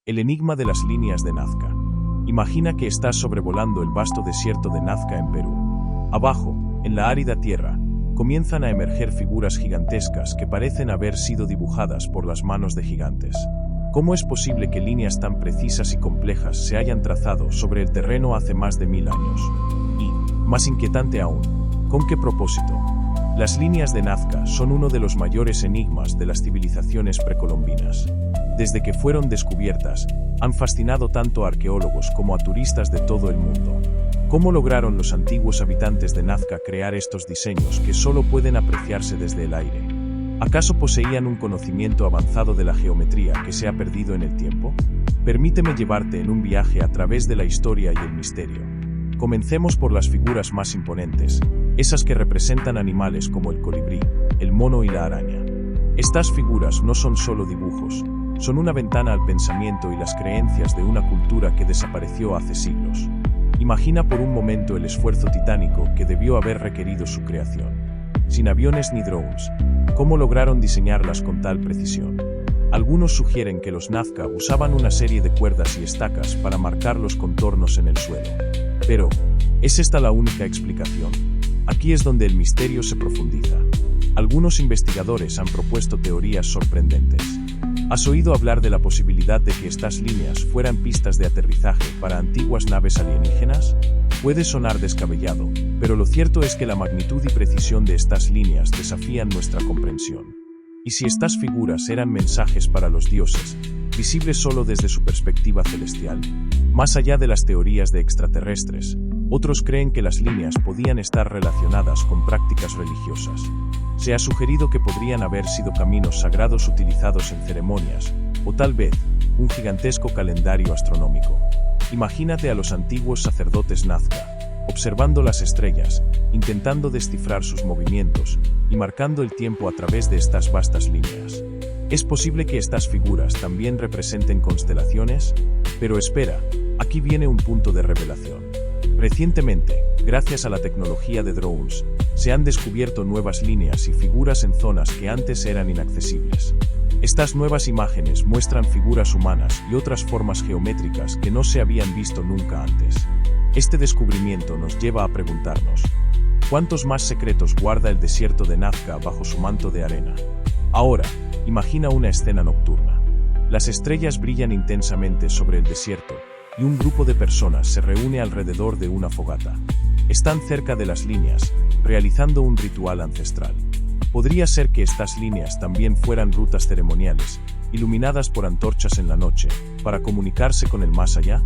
El enigma de las líneas de Nazca. Imagina que estás sobrevolando el vasto desierto de Nazca en Perú. Abajo, en la árida tierra, comienzan a emerger figuras gigantescas que parecen haber sido dibujadas por las manos de gigantes. ¿Cómo es posible que líneas tan precisas y complejas se hayan trazado sobre el terreno hace más de 1000 años? Y, más inquietante aún, ¿con qué propósito? Las líneas de Nazca son uno de los mayores enigmas de las civilizaciones precolombinas. Desde que fueron descubiertas, han fascinado tanto a arqueólogos como a turistas de todo el mundo. ¿Cómo lograron los antiguos habitantes de Nazca crear estos diseños que solo pueden apreciarse desde el aire? ¿Acaso poseían un conocimiento avanzado de la geometría que se ha perdido en el tiempo? Permíteme llevarte en un viaje a través de la historia y el misterio. Comencemos por las figuras más imponentes, esas que representan animales como el colibrí, el mono y la araña. Estas figuras no son solo dibujos, son una ventana al pensamiento y las creencias de una cultura que desapareció hace siglos. Imagina por un momento el esfuerzo titánico que debió haber requerido su creación. Sin aviones ni drones, ¿cómo lograron diseñarlas con tal precisión? Algunos sugieren que los Nazca usaban una serie de cuerdas y estacas para marcar los contornos en el suelo. Pero, ¿es esta la única explicación? Aquí es donde el misterio se profundiza. Algunos investigadores han propuesto teorías sorprendentes. ¿Has oído hablar de la posibilidad de que estas líneas fueran pistas de aterrizaje para antiguas naves alienígenas? Puede sonar descabellado, pero lo cierto es que la magnitud y precisión de estas líneas desafían nuestra comprensión. ¿Y si estas figuras eran mensajes para los dioses, visibles solo desde su perspectiva celestial? Más allá de las teorías de extraterrestres, otros creen que las líneas podían estar relacionadas con prácticas religiosas. Se ha sugerido que podrían haber sido caminos sagrados utilizados en ceremonias, o tal vez, un gigantesco calendario astronómico. Imagínate a los antiguos sacerdotes Nazca, observando las estrellas, intentando descifrar sus movimientos, y marcando el tiempo a través de estas vastas líneas. ¿Es posible que estas figuras también representen constelaciones? Pero espera, aquí viene un punto de revelación. Recientemente, gracias a la tecnología de drones, se han descubierto nuevas líneas y figuras en zonas que antes eran inaccesibles. Estas nuevas imágenes muestran figuras humanas y otras formas geométricas que no se habían visto nunca antes. Este descubrimiento nos lleva a preguntarnos, ¿cuántos más secretos guarda el desierto de Nazca bajo su manto de arena? Ahora, imagina una escena nocturna. Las estrellas brillan intensamente sobre el desierto, y un grupo de personas se reúne alrededor de una fogata. Están cerca de las líneas, realizando un ritual ancestral. ¿Podría ser que estas líneas también fueran rutas ceremoniales, iluminadas por antorchas en la noche, para comunicarse con el más allá?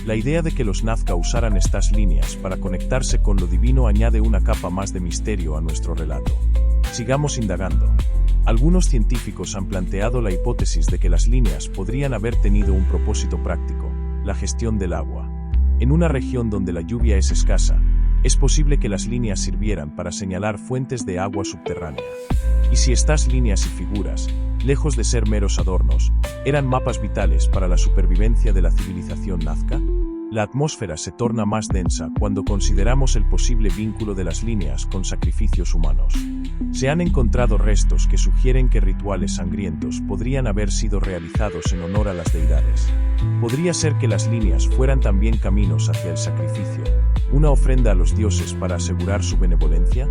La idea de que los Nazca usaran estas líneas para conectarse con lo divino añade una capa más de misterio a nuestro relato. Sigamos indagando. Algunos científicos han planteado la hipótesis de que las líneas podrían haber tenido un propósito práctico: la gestión del agua. En una región donde la lluvia es escasa, es posible que las líneas sirvieran para señalar fuentes de agua subterránea. ¿Y si estas líneas y figuras, lejos de ser meros adornos, eran mapas vitales para la supervivencia de la civilización Nazca? La atmósfera se torna más densa cuando consideramos el posible vínculo de las líneas con sacrificios humanos. Se han encontrado restos que sugieren que rituales sangrientos podrían haber sido realizados en honor a las deidades. Podría ser que las líneas fueran también caminos hacia el sacrificio, una ofrenda a los dioses para asegurar su benevolencia.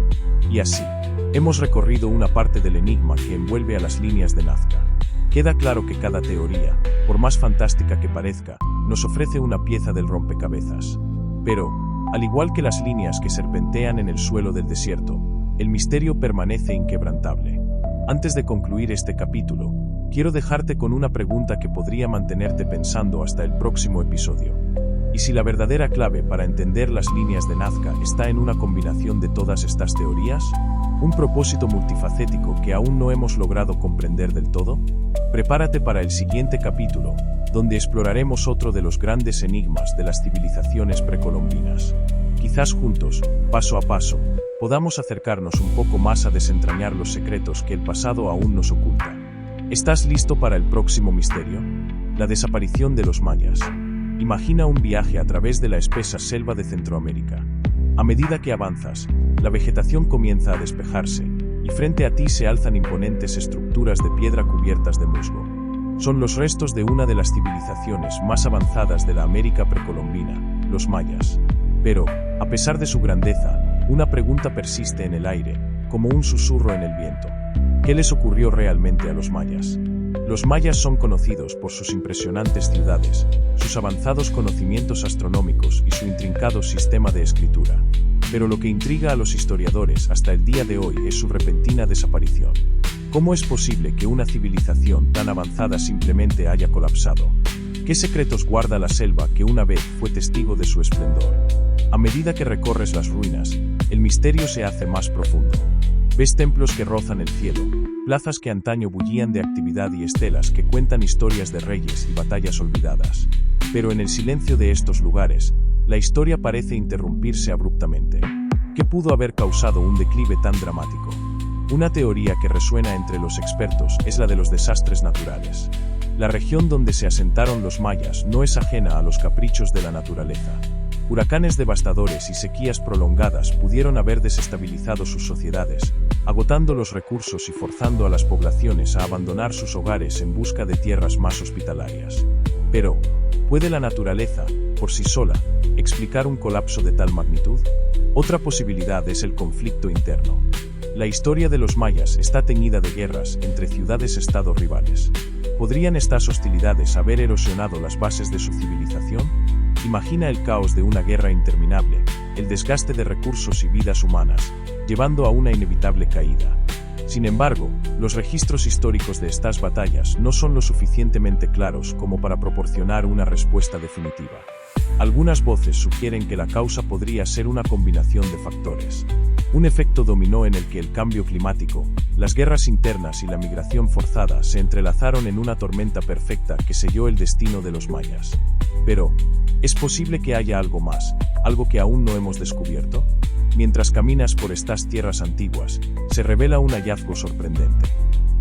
Y así, hemos recorrido una parte del enigma que envuelve a las líneas de Nazca. Queda claro que cada teoría, por más fantástica que parezca, nos ofrece una pieza del rompecabezas. Pero, al igual que las líneas que serpentean en el suelo del desierto, el misterio permanece inquebrantable. Antes de concluir este capítulo, quiero dejarte con una pregunta que podría mantenerte pensando hasta el próximo episodio. ¿Y si la verdadera clave para entender las líneas de Nazca está en una combinación de todas estas teorías? ¿Un propósito multifacético que aún no hemos logrado comprender del todo? Prepárate para el siguiente capítulo, donde exploraremos otro de los grandes enigmas de las civilizaciones precolombinas. Quizás juntos, paso a paso, podamos acercarnos un poco más a desentrañar los secretos que el pasado aún nos oculta. ¿Estás listo para el próximo misterio? La desaparición de los mayas. Imagina un viaje a través de la espesa selva de Centroamérica. A medida que avanzas, la vegetación comienza a despejarse, y frente a ti se alzan imponentes estructuras de piedra cubiertas de musgo. Son los restos de una de las civilizaciones más avanzadas de la América precolombina, los mayas. Pero, a pesar de su grandeza, una pregunta persiste en el aire, como un susurro en el viento. ¿Qué les ocurrió realmente a los mayas? Los mayas son conocidos por sus impresionantes ciudades, sus avanzados conocimientos astronómicos y su intrincado sistema de escritura. Pero lo que intriga a los historiadores hasta el día de hoy es su repentina desaparición. ¿Cómo es posible que una civilización tan avanzada simplemente haya colapsado? ¿Qué secretos guarda la selva que una vez fue testigo de su esplendor? A medida que recorres las ruinas, el misterio se hace más profundo. Ves templos que rozan el cielo, plazas que antaño bullían de actividad y estelas que cuentan historias de reyes y batallas olvidadas. Pero en el silencio de estos lugares, la historia parece interrumpirse abruptamente. ¿Qué pudo haber causado un declive tan dramático? Una teoría que resuena entre los expertos es la de los desastres naturales. La región donde se asentaron los mayas no es ajena a los caprichos de la naturaleza. Huracanes devastadores y sequías prolongadas pudieron haber desestabilizado sus sociedades, agotando los recursos y forzando a las poblaciones a abandonar sus hogares en busca de tierras más hospitalarias. Pero, ¿puede la naturaleza, por sí sola, explicar un colapso de tal magnitud? Otra posibilidad es el conflicto interno. La historia de los mayas está teñida de guerras entre ciudades-estado rivales. ¿Podrían estas hostilidades haber erosionado las bases de su civilización? Imagina el caos de una guerra interminable, el desgaste de recursos y vidas humanas, llevando a una inevitable caída. Sin embargo, los registros históricos de estas batallas no son lo suficientemente claros como para proporcionar una respuesta definitiva. Algunas voces sugieren que la causa podría ser una combinación de factores. Un efecto dominó en el que el cambio climático, las guerras internas y la migración forzada se entrelazaron en una tormenta perfecta que selló el destino de los mayas. Pero, ¿es posible que haya algo más, algo que aún no hemos descubierto? Mientras caminas por estas tierras antiguas, se revela un hallazgo sorprendente.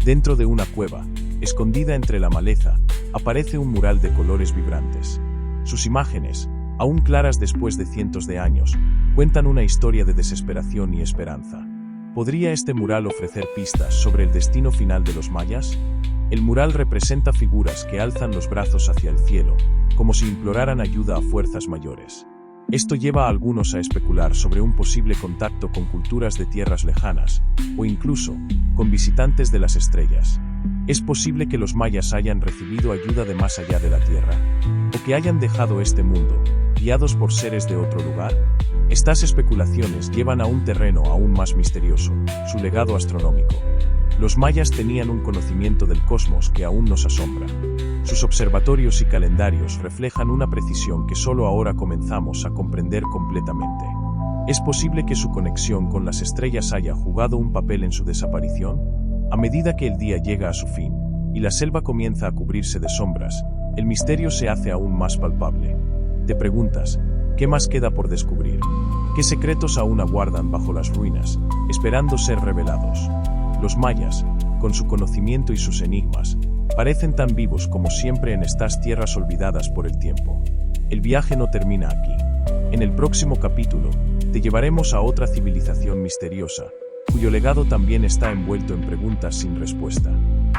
Dentro de una cueva, escondida entre la maleza, aparece un mural de colores vibrantes. Sus imágenes, aún claras después de cientos de años, cuentan una historia de desesperación y esperanza. ¿Podría este mural ofrecer pistas sobre el destino final de los mayas? El mural representa figuras que alzan los brazos hacia el cielo, como si imploraran ayuda a fuerzas mayores. Esto lleva a algunos a especular sobre un posible contacto con culturas de tierras lejanas, o incluso, con visitantes de las estrellas. ¿Es posible que los mayas hayan recibido ayuda de más allá de la Tierra? ¿O que hayan dejado este mundo, guiados por seres de otro lugar? Estas especulaciones llevan a un terreno aún más misterioso, su legado astronómico. Los mayas tenían un conocimiento del cosmos que aún nos asombra. Sus observatorios y calendarios reflejan una precisión que solo ahora comenzamos a comprender completamente. ¿Es posible que su conexión con las estrellas haya jugado un papel en su desaparición? A medida que el día llega a su fin, y la selva comienza a cubrirse de sombras, el misterio se hace aún más palpable. Te preguntas, ¿qué más queda por descubrir? ¿Qué secretos aún aguardan bajo las ruinas, esperando ser revelados? Los mayas, con su conocimiento y sus enigmas, parecen tan vivos como siempre en estas tierras olvidadas por el tiempo. El viaje no termina aquí. En el próximo capítulo, te llevaremos a otra civilización misteriosa, cuyo legado también está envuelto en preguntas sin respuesta.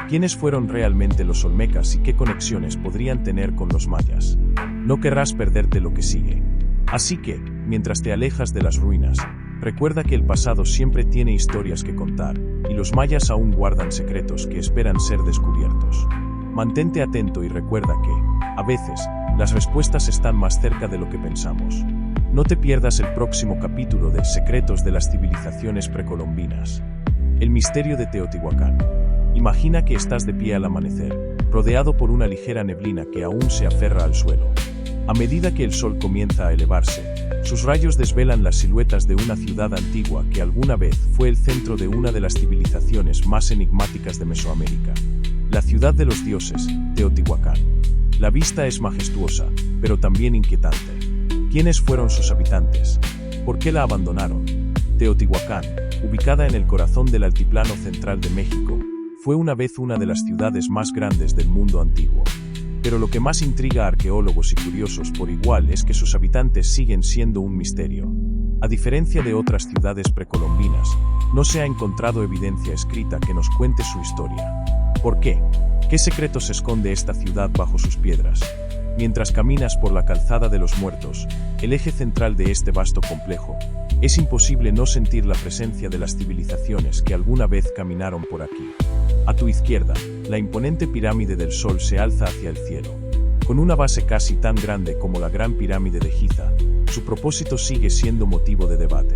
¿Quiénes fueron realmente los olmecas y qué conexiones podrían tener con los mayas? No querrás perderte lo que sigue. Así que, mientras te alejas de las ruinas, recuerda que el pasado siempre tiene historias que contar, y los mayas aún guardan secretos que esperan ser descubiertos. Mantente atento y recuerda que, a veces, las respuestas están más cerca de lo que pensamos. No te pierdas el próximo capítulo de Secretos de las civilizaciones precolombinas. El misterio de Teotihuacán. Imagina que estás de pie al amanecer, rodeado por una ligera neblina que aún se aferra al suelo. A medida que el sol comienza a elevarse, sus rayos desvelan las siluetas de una ciudad antigua que alguna vez fue el centro de una de las civilizaciones más enigmáticas de Mesoamérica. La ciudad de los dioses, Teotihuacán. La vista es majestuosa, pero también inquietante. ¿Quiénes fueron sus habitantes? ¿Por qué la abandonaron? Teotihuacán, ubicada en el corazón del altiplano central de México, fue una vez una de las ciudades más grandes del mundo antiguo. Pero lo que más intriga a arqueólogos y curiosos por igual es que sus habitantes siguen siendo un misterio. A diferencia de otras ciudades precolombinas, no se ha encontrado evidencia escrita que nos cuente su historia. ¿Por qué? ¿Qué secretos esconde esta ciudad bajo sus piedras? Mientras caminas por la calzada de los muertos, el eje central de este vasto complejo, es imposible no sentir la presencia de las civilizaciones que alguna vez caminaron por aquí. A tu izquierda, la imponente pirámide del Sol se alza hacia el cielo. Con una base casi tan grande como la Gran Pirámide de Giza, su propósito sigue siendo motivo de debate.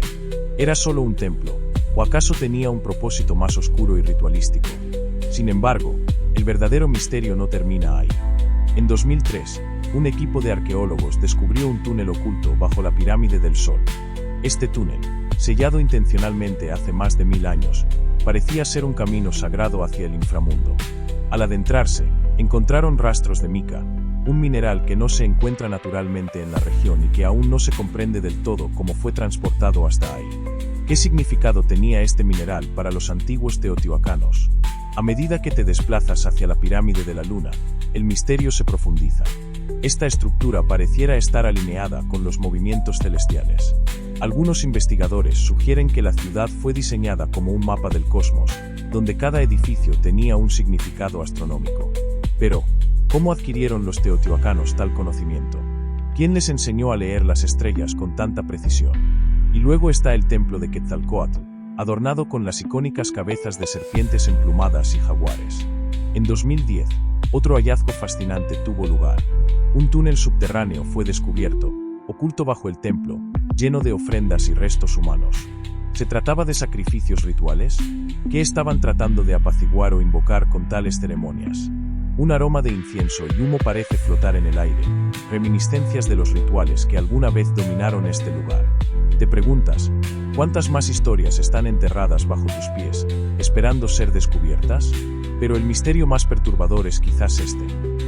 ¿Era solo un templo, o acaso tenía un propósito más oscuro y ritualístico? Sin embargo, el verdadero misterio no termina ahí. En 2003, un equipo de arqueólogos descubrió un túnel oculto bajo la Pirámide del Sol. Este túnel, sellado intencionalmente hace más de 1000 años, parecía ser un camino sagrado hacia el inframundo. Al adentrarse, encontraron rastros de mica, un mineral que no se encuentra naturalmente en la región y que aún no se comprende del todo cómo fue transportado hasta ahí. ¿Qué significado tenía este mineral para los antiguos teotihuacanos? A medida que te desplazas hacia la pirámide de la luna, el misterio se profundiza. Esta estructura pareciera estar alineada con los movimientos celestiales. Algunos investigadores sugieren que la ciudad fue diseñada como un mapa del cosmos, donde cada edificio tenía un significado astronómico. Pero, ¿cómo adquirieron los teotihuacanos tal conocimiento? ¿Quién les enseñó a leer las estrellas con tanta precisión? Y luego está el templo de Quetzalcóatl, adornado con las icónicas cabezas de serpientes emplumadas y jaguares. En 2010, otro hallazgo fascinante tuvo lugar. Un túnel subterráneo fue descubierto, oculto bajo el templo, lleno de ofrendas y restos humanos. ¿Se trataba de sacrificios rituales? ¿Qué estaban tratando de apaciguar o invocar con tales ceremonias? Un aroma de incienso y humo parece flotar en el aire, reminiscencias de los rituales que alguna vez dominaron este lugar. Te preguntas, ¿cuántas más historias están enterradas bajo tus pies, esperando ser descubiertas? Pero el misterio más perturbador es quizás este.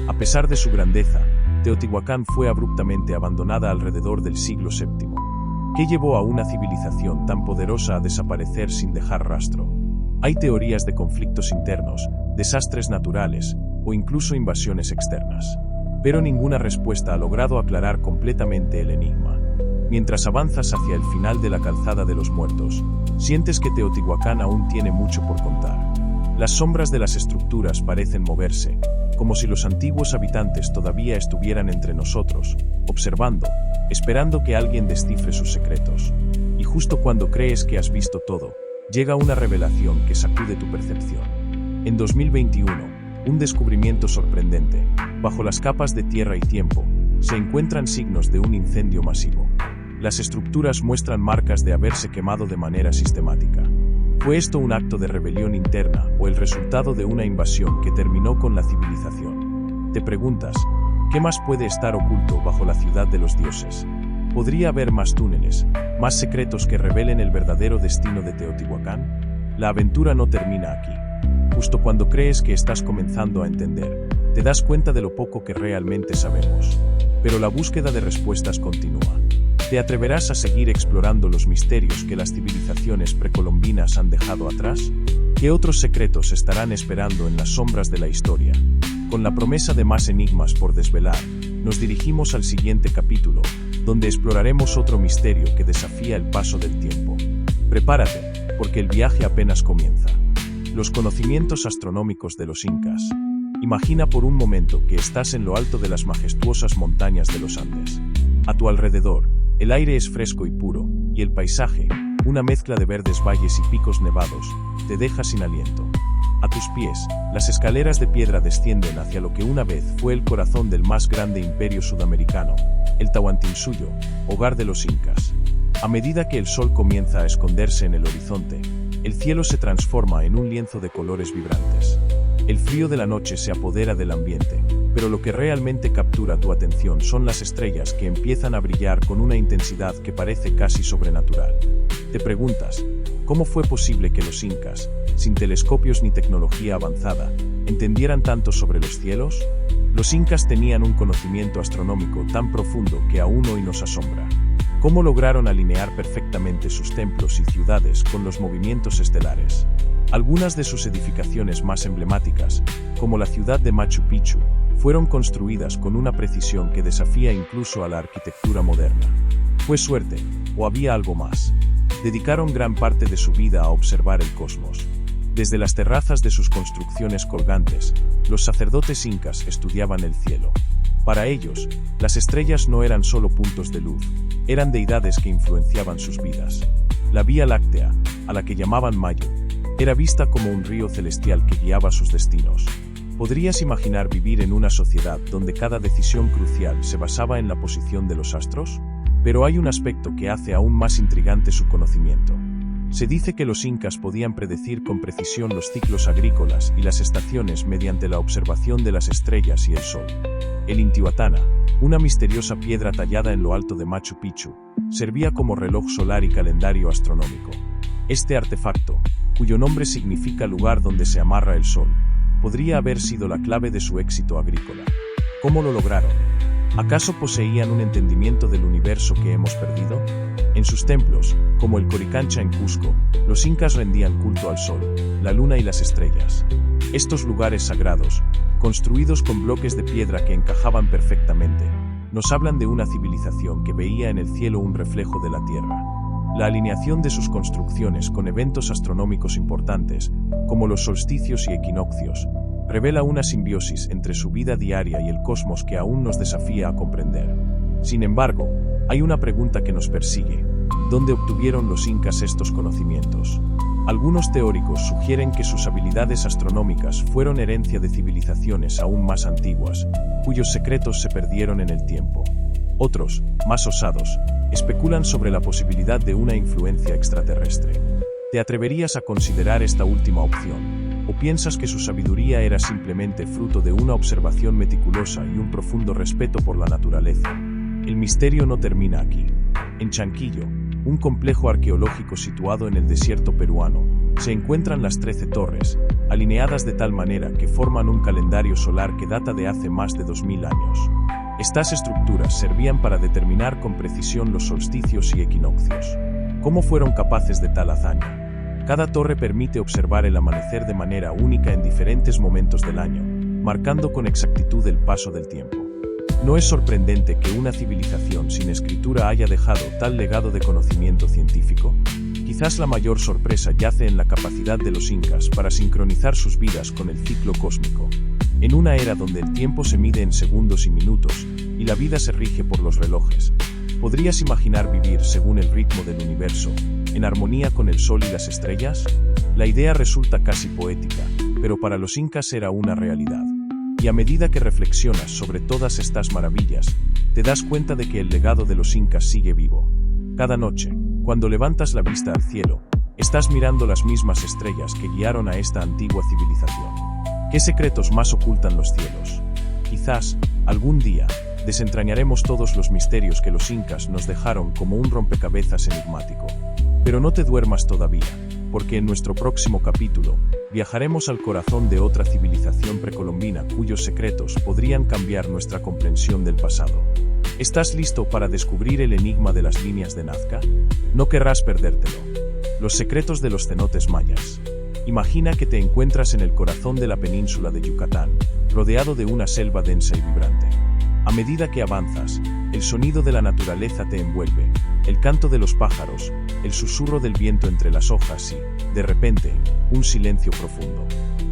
A pesar de su grandeza, Teotihuacán fue abruptamente abandonada alrededor del siglo VII. ¿Qué llevó a una civilización tan poderosa a desaparecer sin dejar rastro? Hay teorías de conflictos internos, desastres naturales, o incluso invasiones externas. Pero ninguna respuesta ha logrado aclarar completamente el enigma. Mientras avanzas hacia el final de la calzada de los muertos, sientes que Teotihuacán aún tiene mucho por contar. Las sombras de las estructuras parecen moverse, como si los antiguos habitantes todavía estuvieran entre nosotros, observando, esperando que alguien descifre sus secretos. Y justo cuando crees que has visto todo, llega una revelación que sacude tu percepción. En 2021, un descubrimiento sorprendente. Bajo las capas de tierra y tiempo, se encuentran signos de un incendio masivo. Las estructuras muestran marcas de haberse quemado de manera sistemática. ¿Fue esto un acto de rebelión interna o el resultado de una invasión que terminó con la civilización? Te preguntas, ¿qué más puede estar oculto bajo la ciudad de los dioses? ¿Podría haber más túneles, más secretos que revelen el verdadero destino de Teotihuacán? La aventura no termina aquí. Justo cuando crees que estás comenzando a entender, te das cuenta de lo poco que realmente sabemos. Pero la búsqueda de respuestas continúa. ¿Te atreverás a seguir explorando los misterios que las civilizaciones precolombinas han dejado atrás? ¿Qué otros secretos estarán esperando en las sombras de la historia? Con la promesa de más enigmas por desvelar, nos dirigimos al siguiente capítulo, donde exploraremos otro misterio que desafía el paso del tiempo. Prepárate, porque el viaje apenas comienza. Los conocimientos astronómicos de los incas. Imagina por un momento que estás en lo alto de las majestuosas montañas de los Andes. A tu alrededor, el aire es fresco y puro, y el paisaje, una mezcla de verdes valles y picos nevados, te deja sin aliento. A tus pies, las escaleras de piedra descienden hacia lo que una vez fue el corazón del más grande imperio sudamericano, el Tahuantinsuyo, hogar de los incas. A medida que el sol comienza a esconderse en el horizonte, el cielo se transforma en un lienzo de colores vibrantes. El frío de la noche se apodera del ambiente, pero lo que realmente captura tu atención son las estrellas que empiezan a brillar con una intensidad que parece casi sobrenatural. Te preguntas, ¿cómo fue posible que los incas, sin telescopios ni tecnología avanzada, entendieran tanto sobre los cielos? Los incas tenían un conocimiento astronómico tan profundo que aún hoy nos asombra. ¿Cómo lograron alinear perfectamente sus templos y ciudades con los movimientos estelares? Algunas de sus edificaciones más emblemáticas, como la ciudad de Machu Picchu, fueron construidas con una precisión que desafía incluso a la arquitectura moderna. ¿Fue suerte, o había algo más? Dedicaron gran parte de su vida a observar el cosmos. Desde las terrazas de sus construcciones colgantes, los sacerdotes incas estudiaban el cielo. Para ellos, las estrellas no eran solo puntos de luz, eran deidades que influenciaban sus vidas. La Vía Láctea, a la que llamaban Mayu, era vista como un río celestial que guiaba sus destinos. ¿Podrías imaginar vivir en una sociedad donde cada decisión crucial se basaba en la posición de los astros? Pero hay un aspecto que hace aún más intrigante su conocimiento. Se dice que los incas podían predecir con precisión los ciclos agrícolas y las estaciones mediante la observación de las estrellas y el sol. El Intihuatana, una misteriosa piedra tallada en lo alto de Machu Picchu, servía como reloj solar y calendario astronómico. Este artefacto, cuyo nombre significa lugar donde se amarra el sol, podría haber sido la clave de su éxito agrícola. ¿Cómo lo lograron? ¿Acaso poseían un entendimiento del universo que hemos perdido? En sus templos, como el Coricancha en Cusco, los incas rendían culto al sol, la luna y las estrellas. Estos lugares sagrados, construidos con bloques de piedra que encajaban perfectamente, nos hablan de una civilización que veía en el cielo un reflejo de la tierra. La alineación de sus construcciones con eventos astronómicos importantes, como los solsticios y equinoccios, revela una simbiosis entre su vida diaria y el cosmos que aún nos desafía a comprender. Sin embargo, hay una pregunta que nos persigue: ¿dónde obtuvieron los incas estos conocimientos? Algunos teóricos sugieren que sus habilidades astronómicas fueron herencia de civilizaciones aún más antiguas, cuyos secretos se perdieron en el tiempo. Otros, más osados, especulan sobre la posibilidad de una influencia extraterrestre. ¿Te atreverías a considerar esta última opción? ¿O piensas que su sabiduría era simplemente fruto de una observación meticulosa y un profundo respeto por la naturaleza? El misterio no termina aquí. En Chanquillo, un complejo arqueológico situado en el desierto peruano, se encuentran las 13 torres, alineadas de tal manera que forman un calendario solar que data de hace más de 2000 años. Estas estructuras servían para determinar con precisión los solsticios y equinoccios. ¿Cómo fueron capaces de tal hazaña? Cada torre permite observar el amanecer de manera única en diferentes momentos del año, marcando con exactitud el paso del tiempo. ¿No es sorprendente que una civilización sin escritura haya dejado tal legado de conocimiento científico? Quizás la mayor sorpresa yace en la capacidad de los incas para sincronizar sus vidas con el ciclo cósmico. En una era donde el tiempo se mide en segundos y minutos, y la vida se rige por los relojes, ¿podrías imaginar vivir según el ritmo del universo, en armonía con el sol y las estrellas? La idea resulta casi poética, pero para los incas era una realidad. Y a medida que reflexionas sobre todas estas maravillas, te das cuenta de que el legado de los incas sigue vivo. Cada noche, cuando levantas la vista al cielo, estás mirando las mismas estrellas que guiaron a esta antigua civilización. ¿Qué secretos más ocultan los cielos? Quizás, algún día, desentrañaremos todos los misterios que los incas nos dejaron como un rompecabezas enigmático. Pero no te duermas todavía, porque en nuestro próximo capítulo, viajaremos al corazón de otra civilización precolombina cuyos secretos podrían cambiar nuestra comprensión del pasado. ¿Estás listo para descubrir el enigma de las líneas de Nazca? No querrás perdértelo. Los secretos de los cenotes mayas. Imagina que te encuentras en el corazón de la península de Yucatán, rodeado de una selva densa y vibrante. A medida que avanzas, el sonido de la naturaleza te envuelve, el canto de los pájaros, el susurro del viento entre las hojas y, de repente, un silencio profundo.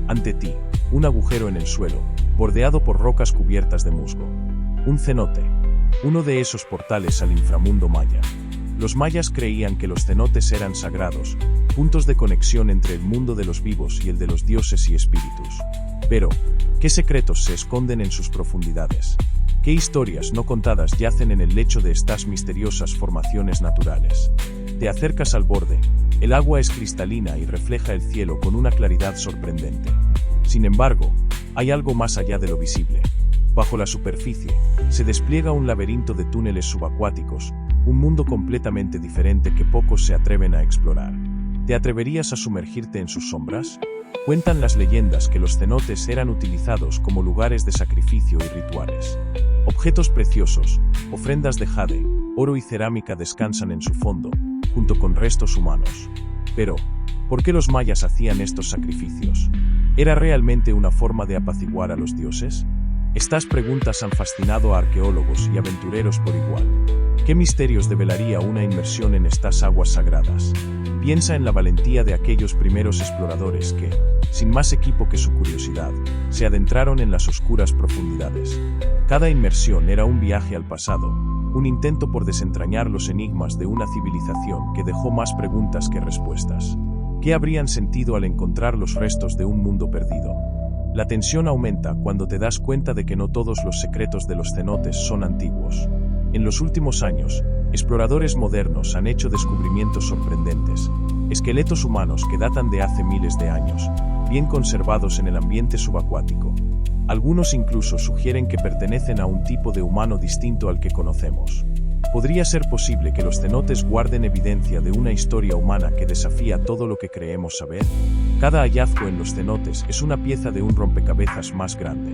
Ante ti, un agujero en el suelo, bordeado por rocas cubiertas de musgo. Un cenote, uno de esos portales al inframundo maya. Los mayas creían que los cenotes eran sagrados, puntos de conexión entre el mundo de los vivos y el de los dioses y espíritus. Pero, ¿qué secretos se esconden en sus profundidades? ¿Qué historias no contadas yacen en el lecho de estas misteriosas formaciones naturales? Te acercas al borde, el agua es cristalina y refleja el cielo con una claridad sorprendente. Sin embargo, hay algo más allá de lo visible. Bajo la superficie, se despliega un laberinto de túneles subacuáticos, un mundo completamente diferente que pocos se atreven a explorar. ¿Te atreverías a sumergirte en sus sombras? Cuentan las leyendas que los cenotes eran utilizados como lugares de sacrificio y rituales. Objetos preciosos, ofrendas de jade, oro y cerámica descansan en su fondo, junto con restos humanos. Pero, ¿por qué los mayas hacían estos sacrificios? ¿Era realmente una forma de apaciguar a los dioses? Estas preguntas han fascinado a arqueólogos y aventureros por igual. ¿Qué misterios develaría una inmersión en estas aguas sagradas? Piensa en la valentía de aquellos primeros exploradores que, sin más equipo que su curiosidad, se adentraron en las oscuras profundidades. Cada inmersión era un viaje al pasado, un intento por desentrañar los enigmas de una civilización que dejó más preguntas que respuestas. ¿Qué habrían sentido al encontrar los restos de un mundo perdido? La tensión aumenta cuando te das cuenta de que no todos los secretos de los cenotes son antiguos. En los últimos años, exploradores modernos han hecho descubrimientos sorprendentes. Esqueletos humanos que datan de hace miles de años, bien conservados en el ambiente subacuático. Algunos incluso sugieren que pertenecen a un tipo de humano distinto al que conocemos. ¿Podría ser posible que los cenotes guarden evidencia de una historia humana que desafía todo lo que creemos saber? Cada hallazgo en los cenotes es una pieza de un rompecabezas más grande.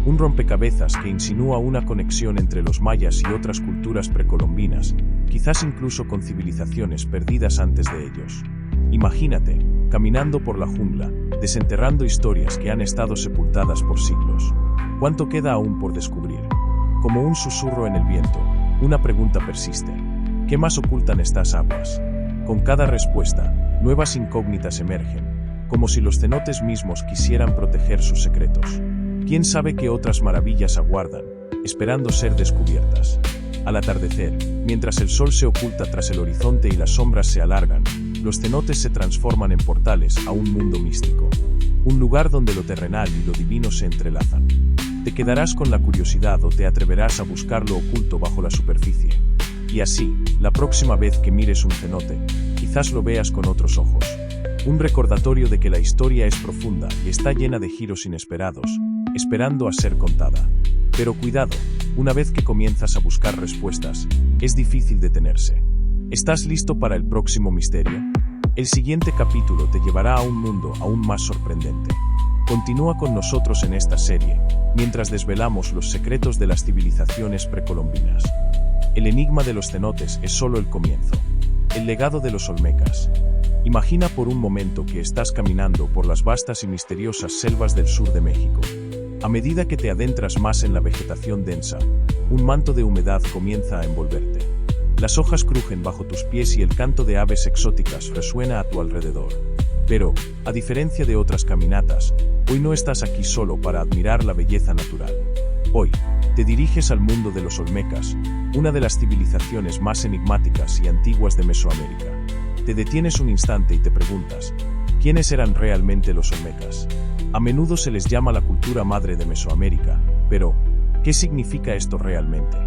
Un rompecabezas que insinúa una conexión entre los mayas y otras culturas precolombinas, quizás incluso con civilizaciones perdidas antes de ellos. Imagínate, caminando por la jungla, desenterrando historias que han estado sepultadas por siglos. ¿Cuánto queda aún por descubrir? Como un susurro en el viento, una pregunta persiste. ¿Qué más ocultan estas aguas? Con cada respuesta, nuevas incógnitas emergen, como si los cenotes mismos quisieran proteger sus secretos. ¿Quién sabe qué otras maravillas aguardan, esperando ser descubiertas? Al atardecer, mientras el sol se oculta tras el horizonte y las sombras se alargan, los cenotes se transforman en portales a un mundo místico. Un lugar donde lo terrenal y lo divino se entrelazan. ¿Te quedarás con la curiosidad o te atreverás a buscar lo oculto bajo la superficie? Y así, la próxima vez que mires un cenote, quizás lo veas con otros ojos. Un recordatorio de que la historia es profunda y está llena de giros inesperados, esperando a ser contada. Pero cuidado, una vez que comienzas a buscar respuestas, es difícil detenerse. ¿Estás listo para el próximo misterio? El siguiente capítulo te llevará a un mundo aún más sorprendente. Continúa con nosotros en esta serie, mientras desvelamos los secretos de las civilizaciones precolombinas. El enigma de los cenotes es solo el comienzo. El legado de los olmecas. Imagina por un momento que estás caminando por las vastas y misteriosas selvas del sur de México. A medida que te adentras más en la vegetación densa, un manto de humedad comienza a envolverte. Las hojas crujen bajo tus pies y el canto de aves exóticas resuena a tu alrededor. Pero, a diferencia de otras caminatas, hoy no estás aquí solo para admirar la belleza natural. Hoy, te diriges al mundo de los olmecas, una de las civilizaciones más enigmáticas y antiguas de Mesoamérica. Te detienes un instante y te preguntas, ¿quiénes eran realmente los olmecas? A menudo se les llama la cultura madre de Mesoamérica, pero, ¿qué significa esto realmente?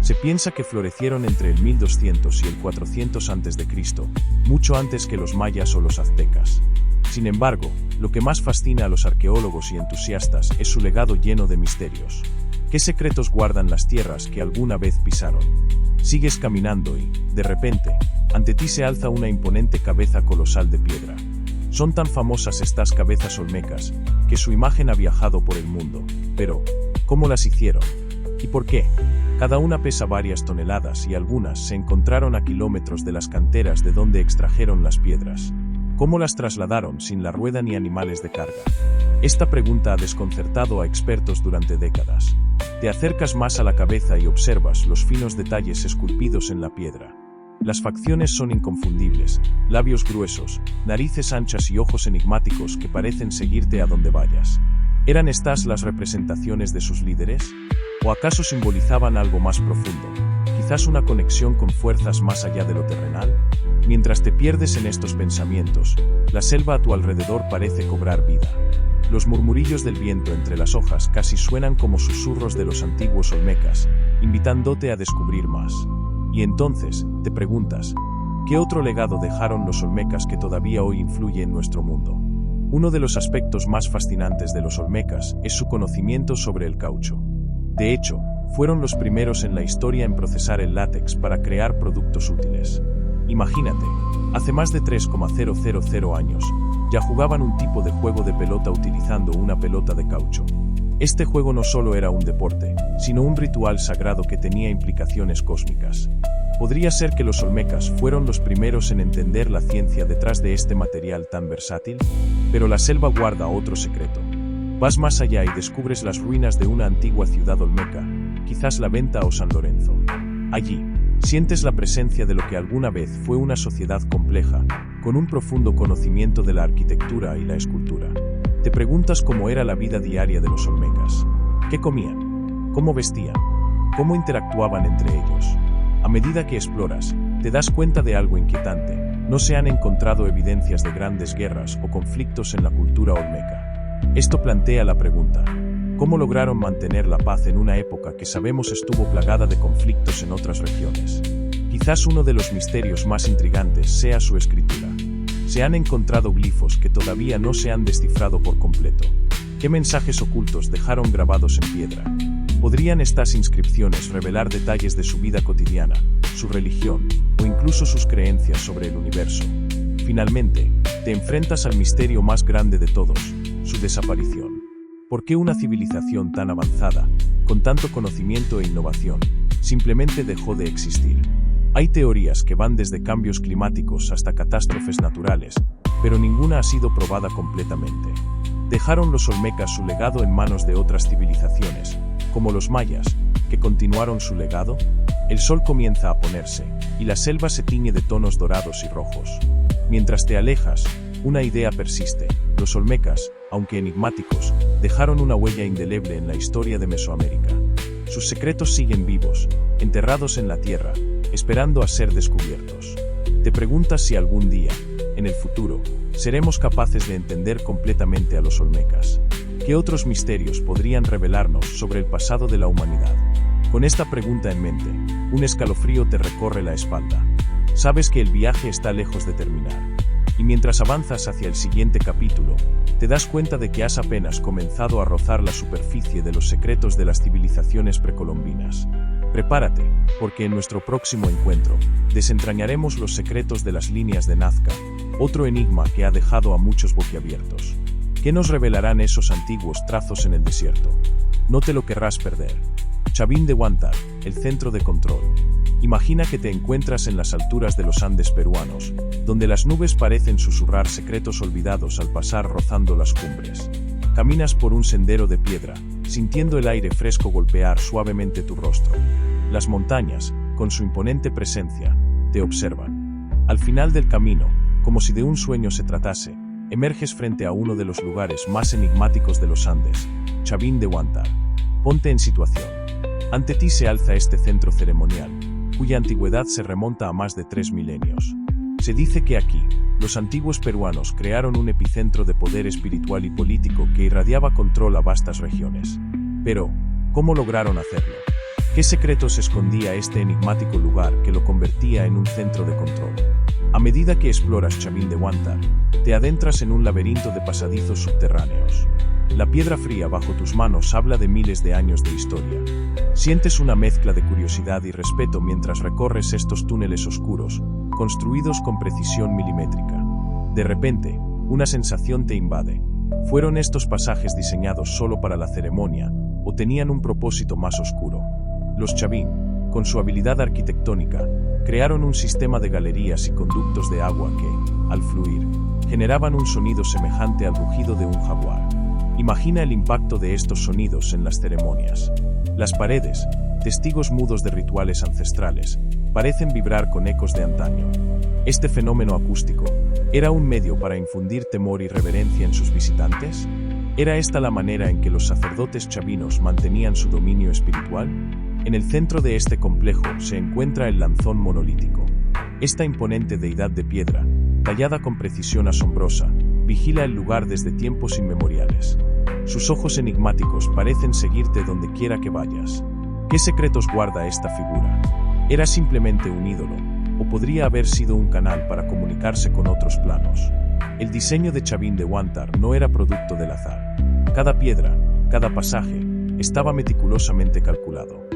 Se piensa que florecieron entre el 1200 y el 400 a.C., mucho antes que los mayas o los aztecas. Sin embargo, lo que más fascina a los arqueólogos y entusiastas es su legado lleno de misterios. ¿Qué secretos guardan las tierras que alguna vez pisaron? Sigues caminando y, de repente, ante ti se alza una imponente cabeza colosal de piedra. Son tan famosas estas cabezas olmecas, que su imagen ha viajado por el mundo. Pero, ¿cómo las hicieron? ¿Y por qué? Cada una pesa varias toneladas y algunas se encontraron a kilómetros de las canteras de donde extrajeron las piedras. ¿Cómo las trasladaron sin la rueda ni animales de carga? Esta pregunta ha desconcertado a expertos durante décadas. Te acercas más a la cabeza y observas los finos detalles esculpidos en la piedra. Las facciones son inconfundibles, labios gruesos, narices anchas y ojos enigmáticos que parecen seguirte a donde vayas. ¿Eran estas las representaciones de sus líderes? ¿O acaso simbolizaban algo más profundo? Quizás una conexión con fuerzas más allá de lo terrenal. Mientras te pierdes en estos pensamientos, la selva a tu alrededor parece cobrar vida. Los murmurillos del viento entre las hojas casi suenan como susurros de los antiguos olmecas, invitándote a descubrir más. Y entonces, te preguntas, ¿qué otro legado dejaron los olmecas que todavía hoy influye en nuestro mundo? Uno de los aspectos más fascinantes de los olmecas es su conocimiento sobre el caucho. De hecho, fueron los primeros en la historia en procesar el látex para crear productos útiles. Imagínate, hace más de 3,000 años, ya jugaban un tipo de juego de pelota utilizando una pelota de caucho. Este juego no solo era un deporte, sino un ritual sagrado que tenía implicaciones cósmicas. ¿Podría ser que los olmecas fueron los primeros en entender la ciencia detrás de este material tan versátil? Pero la selva guarda otro secreto. Vas más allá y descubres las ruinas de una antigua ciudad olmeca, quizás La Venta o San Lorenzo. Allí, sientes la presencia de lo que alguna vez fue una sociedad compleja, con un profundo conocimiento de la arquitectura y la escultura. Te preguntas cómo era la vida diaria de los olmecas. ¿Qué comían? ¿Cómo vestían? ¿Cómo interactuaban entre ellos? A medida que exploras, te das cuenta de algo inquietante. No se han encontrado evidencias de grandes guerras o conflictos en la cultura olmeca. Esto plantea la pregunta: ¿cómo lograron mantener la paz en una época que sabemos estuvo plagada de conflictos en otras regiones? Quizás uno de los misterios más intrigantes sea su escritura. Se han encontrado glifos que todavía no se han descifrado por completo. ¿Qué mensajes ocultos dejaron grabados en piedra? ¿Podrían estas inscripciones revelar detalles de su vida cotidiana, su religión, o incluso sus creencias sobre el universo? Finalmente, te enfrentas al misterio más grande de todos: su desaparición. ¿Por qué una civilización tan avanzada, con tanto conocimiento e innovación, simplemente dejó de existir? Hay teorías que van desde cambios climáticos hasta catástrofes naturales, pero ninguna ha sido probada completamente. ¿Dejaron los olmecas su legado en manos de otras civilizaciones, como los mayas, que continuaron su legado? El sol comienza a ponerse, y la selva se tiñe de tonos dorados y rojos. Mientras te alejas, una idea persiste: los olmecas, aunque enigmáticos, dejaron una huella indeleble en la historia de Mesoamérica. Sus secretos siguen vivos, enterrados en la tierra, esperando a ser descubiertos. Te preguntas si algún día, en el futuro, seremos capaces de entender completamente a los olmecas. ¿Qué otros misterios podrían revelarnos sobre el pasado de la humanidad? Con esta pregunta en mente, un escalofrío te recorre la espalda. Sabes que el viaje está lejos de terminar. Y mientras avanzas hacia el siguiente capítulo, te das cuenta de que has apenas comenzado a rozar la superficie de los secretos de las civilizaciones precolombinas. Prepárate, porque en nuestro próximo encuentro, desentrañaremos los secretos de las líneas de Nazca, otro enigma que ha dejado a muchos boquiabiertos. ¿Qué nos revelarán esos antiguos trazos en el desierto? No te lo querrás perder. Chavín de Huántar, el centro de control. Imagina que te encuentras en las alturas de los Andes peruanos, donde las nubes parecen susurrar secretos olvidados al pasar rozando las cumbres. Caminas por un sendero de piedra, sintiendo el aire fresco golpear suavemente tu rostro. Las montañas, con su imponente presencia, te observan. Al final del camino, como si de un sueño se tratase, emerges frente a uno de los lugares más enigmáticos de los Andes, Chavín de Huántar. Ponte en situación. Ante ti se alza este centro ceremonial, cuya antigüedad se remonta a más de 3 milenios. Se dice que aquí, los antiguos peruanos crearon un epicentro de poder espiritual y político que irradiaba control a vastas regiones. Pero, ¿cómo lograron hacerlo? ¿Qué secretos escondía este enigmático lugar que lo convertía en un centro de control? A medida que exploras Chavín de Huántar, te adentras en un laberinto de pasadizos subterráneos. La piedra fría bajo tus manos habla de miles de años de historia. Sientes una mezcla de curiosidad y respeto mientras recorres estos túneles oscuros, construidos con precisión milimétrica. De repente, una sensación te invade. ¿Fueron estos pasajes diseñados solo para la ceremonia, o tenían un propósito más oscuro? Los Chavín, con su habilidad arquitectónica, crearon un sistema de galerías y conductos de agua que, al fluir, generaban un sonido semejante al rugido de un jaguar. Imagina el impacto de estos sonidos en las ceremonias. Las paredes, testigos mudos de rituales ancestrales, parecen vibrar con ecos de antaño. ¿Este fenómeno acústico era un medio para infundir temor y reverencia en sus visitantes? ¿Era esta la manera en que los sacerdotes chavinos mantenían su dominio espiritual? En el centro de este complejo se encuentra el lanzón monolítico. Esta imponente deidad de piedra, tallada con precisión asombrosa, vigila el lugar desde tiempos inmemoriales. Sus ojos enigmáticos parecen seguirte donde quiera que vayas. ¿Qué secretos guarda esta figura? ¿Era simplemente un ídolo, o podría haber sido un canal para comunicarse con otros planos? El diseño de Chavín de Huántar no era producto del azar. Cada piedra, cada pasaje, estaba meticulosamente calculado.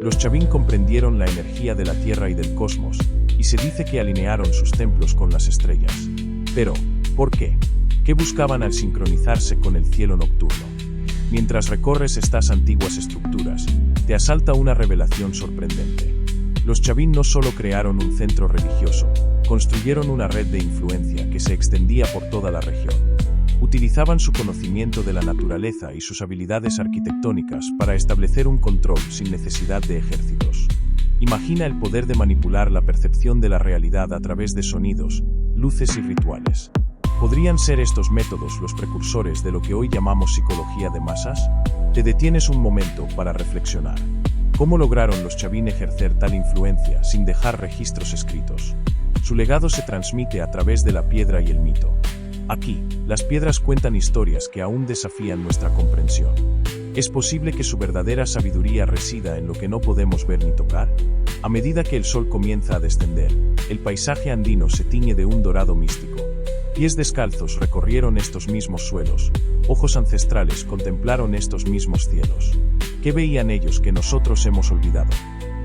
Los Chavín comprendieron la energía de la Tierra y del cosmos, y se dice que alinearon sus templos con las estrellas. Pero, ¿por qué? ¿Qué buscaban al sincronizarse con el cielo nocturno? Mientras recorres estas antiguas estructuras, te asalta una revelación sorprendente. Los Chavín no solo crearon un centro religioso, construyeron una red de influencia que se extendía por toda la región. Utilizaban su conocimiento de la naturaleza y sus habilidades arquitectónicas para establecer un control sin necesidad de ejércitos. Imagina el poder de manipular la percepción de la realidad a través de sonidos, luces y rituales. ¿Podrían ser estos métodos los precursores de lo que hoy llamamos psicología de masas? Te detienes un momento para reflexionar. ¿Cómo lograron los Chavín ejercer tal influencia sin dejar registros escritos? Su legado se transmite a través de la piedra y el mito. Aquí, las piedras cuentan historias que aún desafían nuestra comprensión. ¿Es posible que su verdadera sabiduría resida en lo que no podemos ver ni tocar? A medida que el sol comienza a descender, el paisaje andino se tiñe de un dorado místico. Pies descalzos recorrieron estos mismos suelos, ojos ancestrales contemplaron estos mismos cielos. ¿Qué veían ellos que nosotros hemos olvidado?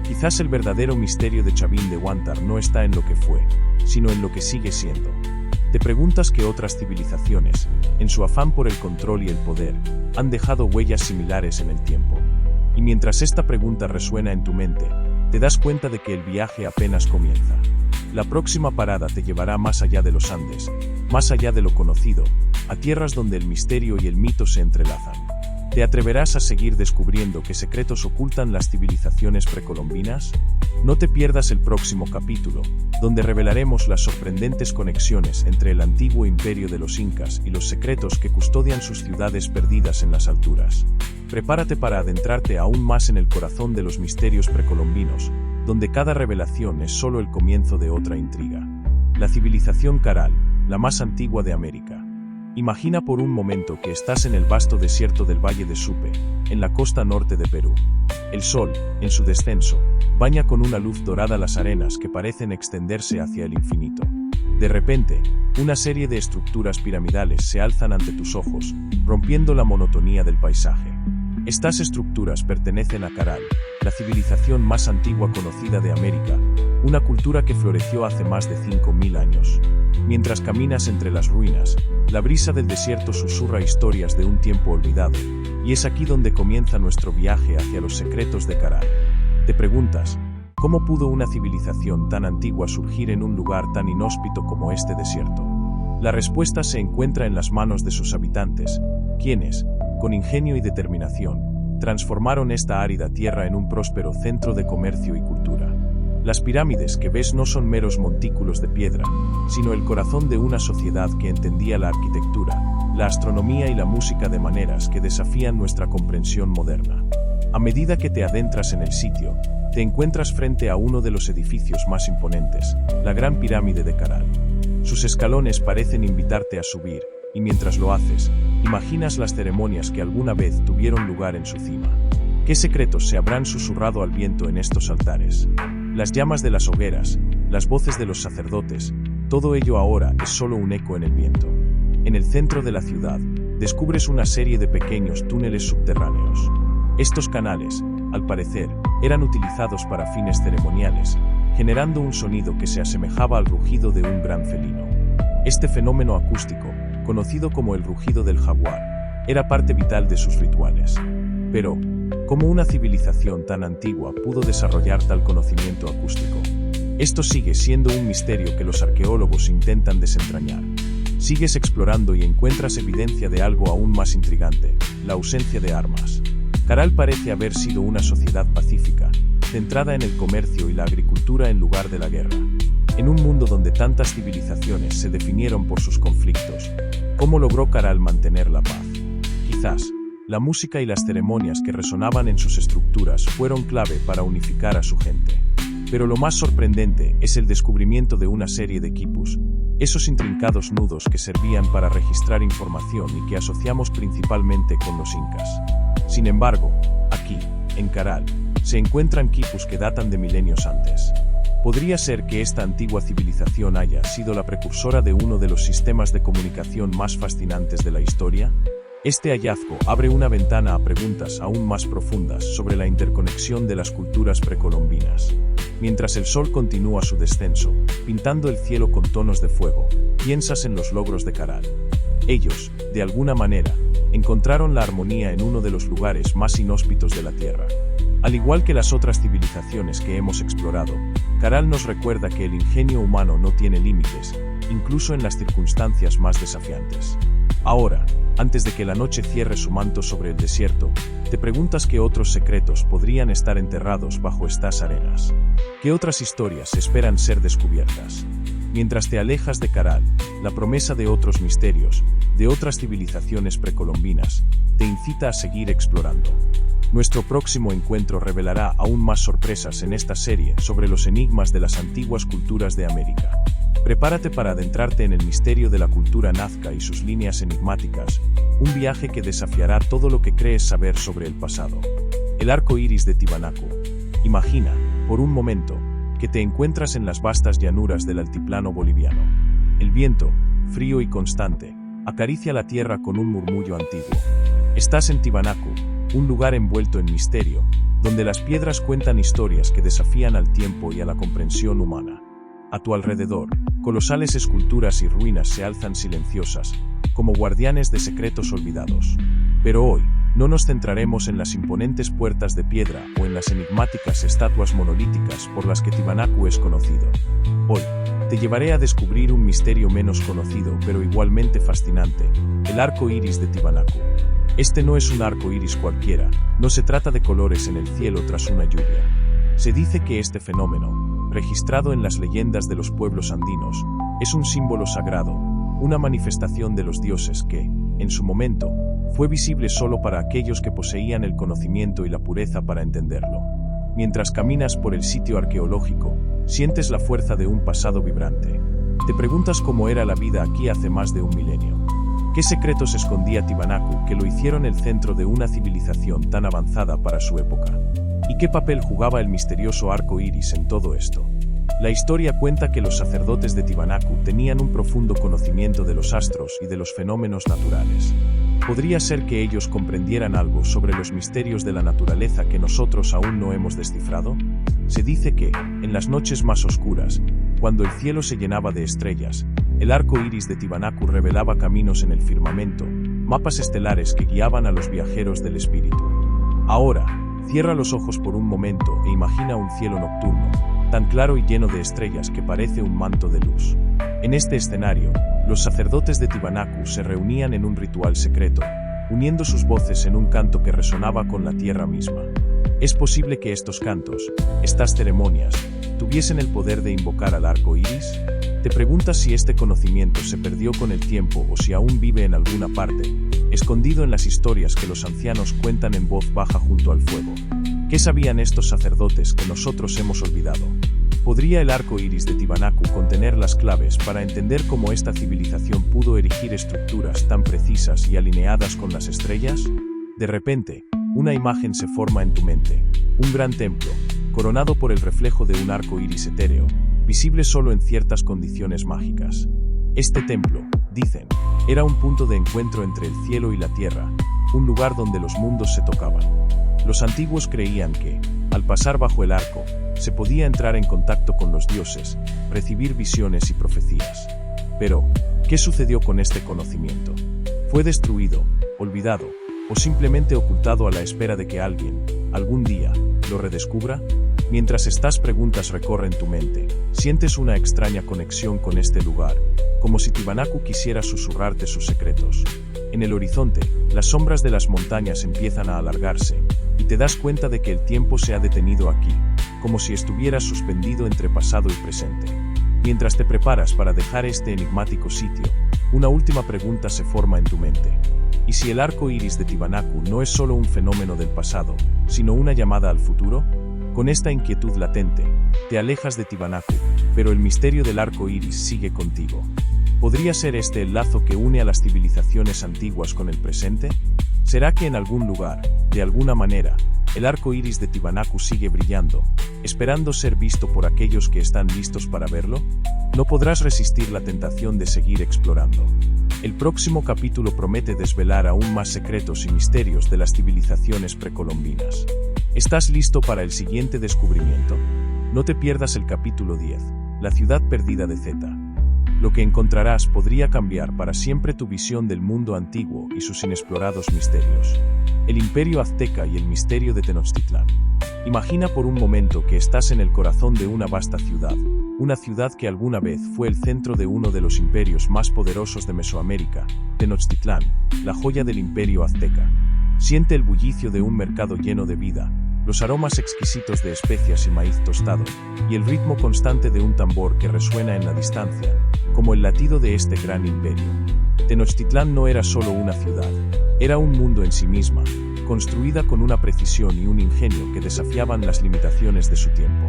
Quizás el verdadero misterio de Chavín de Huántar no está en lo que fue, sino en lo que sigue siendo. Te preguntas que otras civilizaciones, en su afán por el control y el poder, han dejado huellas similares en el tiempo. Y mientras esta pregunta resuena en tu mente, te das cuenta de que el viaje apenas comienza. La próxima parada te llevará más allá de los Andes, más allá de lo conocido, a tierras donde el misterio y el mito se entrelazan. ¿Te atreverás a seguir descubriendo qué secretos ocultan las civilizaciones precolombinas? No te pierdas el próximo capítulo, donde revelaremos las sorprendentes conexiones entre el antiguo imperio de los incas y los secretos que custodian sus ciudades perdidas en las alturas. Prepárate para adentrarte aún más en el corazón de los misterios precolombinos, donde cada revelación es solo el comienzo de otra intriga. La civilización Caral, la más antigua de América. Imagina por un momento que estás en el vasto desierto del Valle de Supe, en la costa norte de Perú. El sol, en su descenso, baña con una luz dorada las arenas que parecen extenderse hacia el infinito. De repente, una serie de estructuras piramidales se alzan ante tus ojos, rompiendo la monotonía del paisaje. Estas estructuras pertenecen a Caral, la civilización más antigua conocida de América, una cultura que floreció hace más de 5000 años. Mientras caminas entre las ruinas, la brisa del desierto susurra historias de un tiempo olvidado, y es aquí donde comienza nuestro viaje hacia los secretos de Caral. Te preguntas, ¿cómo pudo una civilización tan antigua surgir en un lugar tan inhóspito como este desierto? La respuesta se encuentra en las manos de sus habitantes, quienes, con ingenio y determinación, transformaron esta árida tierra en un próspero centro de comercio y cultura. Las pirámides que ves no son meros montículos de piedra, sino el corazón de una sociedad que entendía la arquitectura, la astronomía y la música de maneras que desafían nuestra comprensión moderna. A medida que te adentras en el sitio, te encuentras frente a uno de los edificios más imponentes, la Gran Pirámide de Caral. Sus escalones parecen invitarte a subir, y mientras lo haces, imaginas las ceremonias que alguna vez tuvieron lugar en su cima. ¿Qué secretos se habrán susurrado al viento en estos altares? Las llamas de las hogueras, las voces de los sacerdotes, todo ello ahora es solo un eco en el viento. En el centro de la ciudad, descubres una serie de pequeños túneles subterráneos. Estos canales, al parecer, eran utilizados para fines ceremoniales, generando un sonido que se asemejaba al rugido de un gran felino. Este fenómeno acústico, conocido como el rugido del jaguar, era parte vital de sus rituales. Pero, ¿cómo una civilización tan antigua pudo desarrollar tal conocimiento acústico? Esto sigue siendo un misterio que los arqueólogos intentan desentrañar. Sigues explorando y encuentras evidencia de algo aún más intrigante, la ausencia de armas. Caral parece haber sido una sociedad pacífica, centrada en el comercio y la agricultura en lugar de la guerra. En un mundo donde tantas civilizaciones se definieron por sus conflictos, ¿cómo logró Caral mantener la paz? Quizás, la música y las ceremonias que resonaban en sus estructuras fueron clave para unificar a su gente. Pero lo más sorprendente es el descubrimiento de una serie de quipus, esos intrincados nudos que servían para registrar información y que asociamos principalmente con los incas. Sin embargo, aquí, en Caral, se encuentran quipus que datan de milenios antes. ¿Podría ser que esta antigua civilización haya sido la precursora de uno de los sistemas de comunicación más fascinantes de la historia? Este hallazgo abre una ventana a preguntas aún más profundas sobre la interconexión de las culturas precolombinas. Mientras el sol continúa su descenso, pintando el cielo con tonos de fuego, piensas en los logros de Caral. Ellos, de alguna manera, encontraron la armonía en uno de los lugares más inhóspitos de la Tierra. Al igual que las otras civilizaciones que hemos explorado, Caral nos recuerda que el ingenio humano no tiene límites, incluso en las circunstancias más desafiantes. Ahora, antes de que la noche cierre su manto sobre el desierto, te preguntas qué otros secretos podrían estar enterrados bajo estas arenas. ¿Qué otras historias esperan ser descubiertas? Mientras te alejas de Caral, la promesa de otros misterios, de otras civilizaciones precolombinas, te incita a seguir explorando. Nuestro próximo encuentro revelará aún más sorpresas en esta serie sobre los enigmas de las antiguas culturas de América. Prepárate para adentrarte en el misterio de la cultura nazca y sus líneas enigmáticas, un viaje que desafiará todo lo que crees saber sobre el pasado. El arco iris de Tiwanaku. Imagina, por un momento, que te encuentras en las vastas llanuras del altiplano boliviano. El viento, frío y constante, acaricia la tierra con un murmullo antiguo. Estás en Tiwanaku, un lugar envuelto en misterio, donde las piedras cuentan historias que desafían al tiempo y a la comprensión humana. A tu alrededor, colosales esculturas y ruinas se alzan silenciosas, como guardianes de secretos olvidados. Pero hoy, no nos centraremos en las imponentes puertas de piedra o en las enigmáticas estatuas monolíticas por las que Tiwanaku es conocido. Hoy, te llevaré a descubrir un misterio menos conocido pero igualmente fascinante, el arco iris de Tiwanaku. Este no es un arco iris cualquiera, no se trata de colores en el cielo tras una lluvia. Se dice que este fenómeno, registrado en las leyendas de los pueblos andinos, es un símbolo sagrado, una manifestación de los dioses que, en su momento, fue visible solo para aquellos que poseían el conocimiento y la pureza para entenderlo. Mientras caminas por el sitio arqueológico, sientes la fuerza de un pasado vibrante. Te preguntas cómo era la vida aquí hace más de un milenio. ¿Qué secretos escondía Tiwanaku que lo hicieron el centro de una civilización tan avanzada para su época? ¿Y qué papel jugaba el misterioso arco iris en todo esto? La historia cuenta que los sacerdotes de Tiwanaku tenían un profundo conocimiento de los astros y de los fenómenos naturales. ¿Podría ser que ellos comprendieran algo sobre los misterios de la naturaleza que nosotros aún no hemos descifrado? Se dice que, en las noches más oscuras, cuando el cielo se llenaba de estrellas, el arco iris de Tiwanaku revelaba caminos en el firmamento, mapas estelares que guiaban a los viajeros del espíritu. Ahora, cierra los ojos por un momento e imagina un cielo nocturno, tan claro y lleno de estrellas que parece un manto de luz. En este escenario, los sacerdotes de Tiwanaku se reunían en un ritual secreto, uniendo sus voces en un canto que resonaba con la tierra misma. Es posible que estos cantos, estas ceremonias, tuviesen el poder de invocar al arco iris. ¿Te preguntas si este conocimiento se perdió con el tiempo o si aún vive en alguna parte, escondido en las historias que los ancianos cuentan en voz baja junto al fuego? ¿Qué sabían estos sacerdotes que nosotros hemos olvidado? ¿Podría el arco iris de Tiwanaku contener las claves para entender cómo esta civilización pudo erigir estructuras tan precisas y alineadas con las estrellas? De repente, una imagen se forma en tu mente, un gran templo, coronado por el reflejo de un arco iris etéreo, visible solo en ciertas condiciones mágicas. Este templo, dicen, era un punto de encuentro entre el cielo y la tierra, un lugar donde los mundos se tocaban. Los antiguos creían que, al pasar bajo el arco, se podía entrar en contacto con los dioses, recibir visiones y profecías. Pero, ¿qué sucedió con este conocimiento? ¿Fue destruido, olvidado, o simplemente ocultado a la espera de que alguien, algún día, lo redescubra? Mientras estas preguntas recorren tu mente, sientes una extraña conexión con este lugar, como si Tiwanaku quisiera susurrarte sus secretos. En el horizonte, las sombras de las montañas empiezan a alargarse, y te das cuenta de que el tiempo se ha detenido aquí, como si estuvieras suspendido entre pasado y presente. Mientras te preparas para dejar este enigmático sitio, una última pregunta se forma en tu mente. ¿Y si el arco iris de Tiwanaku no es solo un fenómeno del pasado, sino una llamada al futuro? Con esta inquietud latente, te alejas de Tiwanaku, pero el misterio del arco iris sigue contigo. ¿Podría ser este el lazo que une a las civilizaciones antiguas con el presente? ¿Será que en algún lugar, de alguna manera, el arco iris de Tiwanaku sigue brillando, esperando ser visto por aquellos que están listos para verlo? No podrás resistir la tentación de seguir explorando. El próximo capítulo promete desvelar aún más secretos y misterios de las civilizaciones precolombinas. ¿Estás listo para el siguiente descubrimiento? No te pierdas el capítulo 10, La ciudad perdida de Zeta. Lo que encontrarás podría cambiar para siempre tu visión del mundo antiguo y sus inexplorados misterios. El Imperio Azteca y el misterio de Tenochtitlán. Imagina por un momento que estás en el corazón de una vasta ciudad, una ciudad que alguna vez fue el centro de uno de los imperios más poderosos de Mesoamérica, Tenochtitlán, la joya del Imperio Azteca. Siente el bullicio de un mercado lleno de vida, los aromas exquisitos de especias y maíz tostado, y el ritmo constante de un tambor que resuena en la distancia, como el latido de este gran imperio. Tenochtitlán no era solo una ciudad, era un mundo en sí misma, construida con una precisión y un ingenio que desafiaban las limitaciones de su tiempo.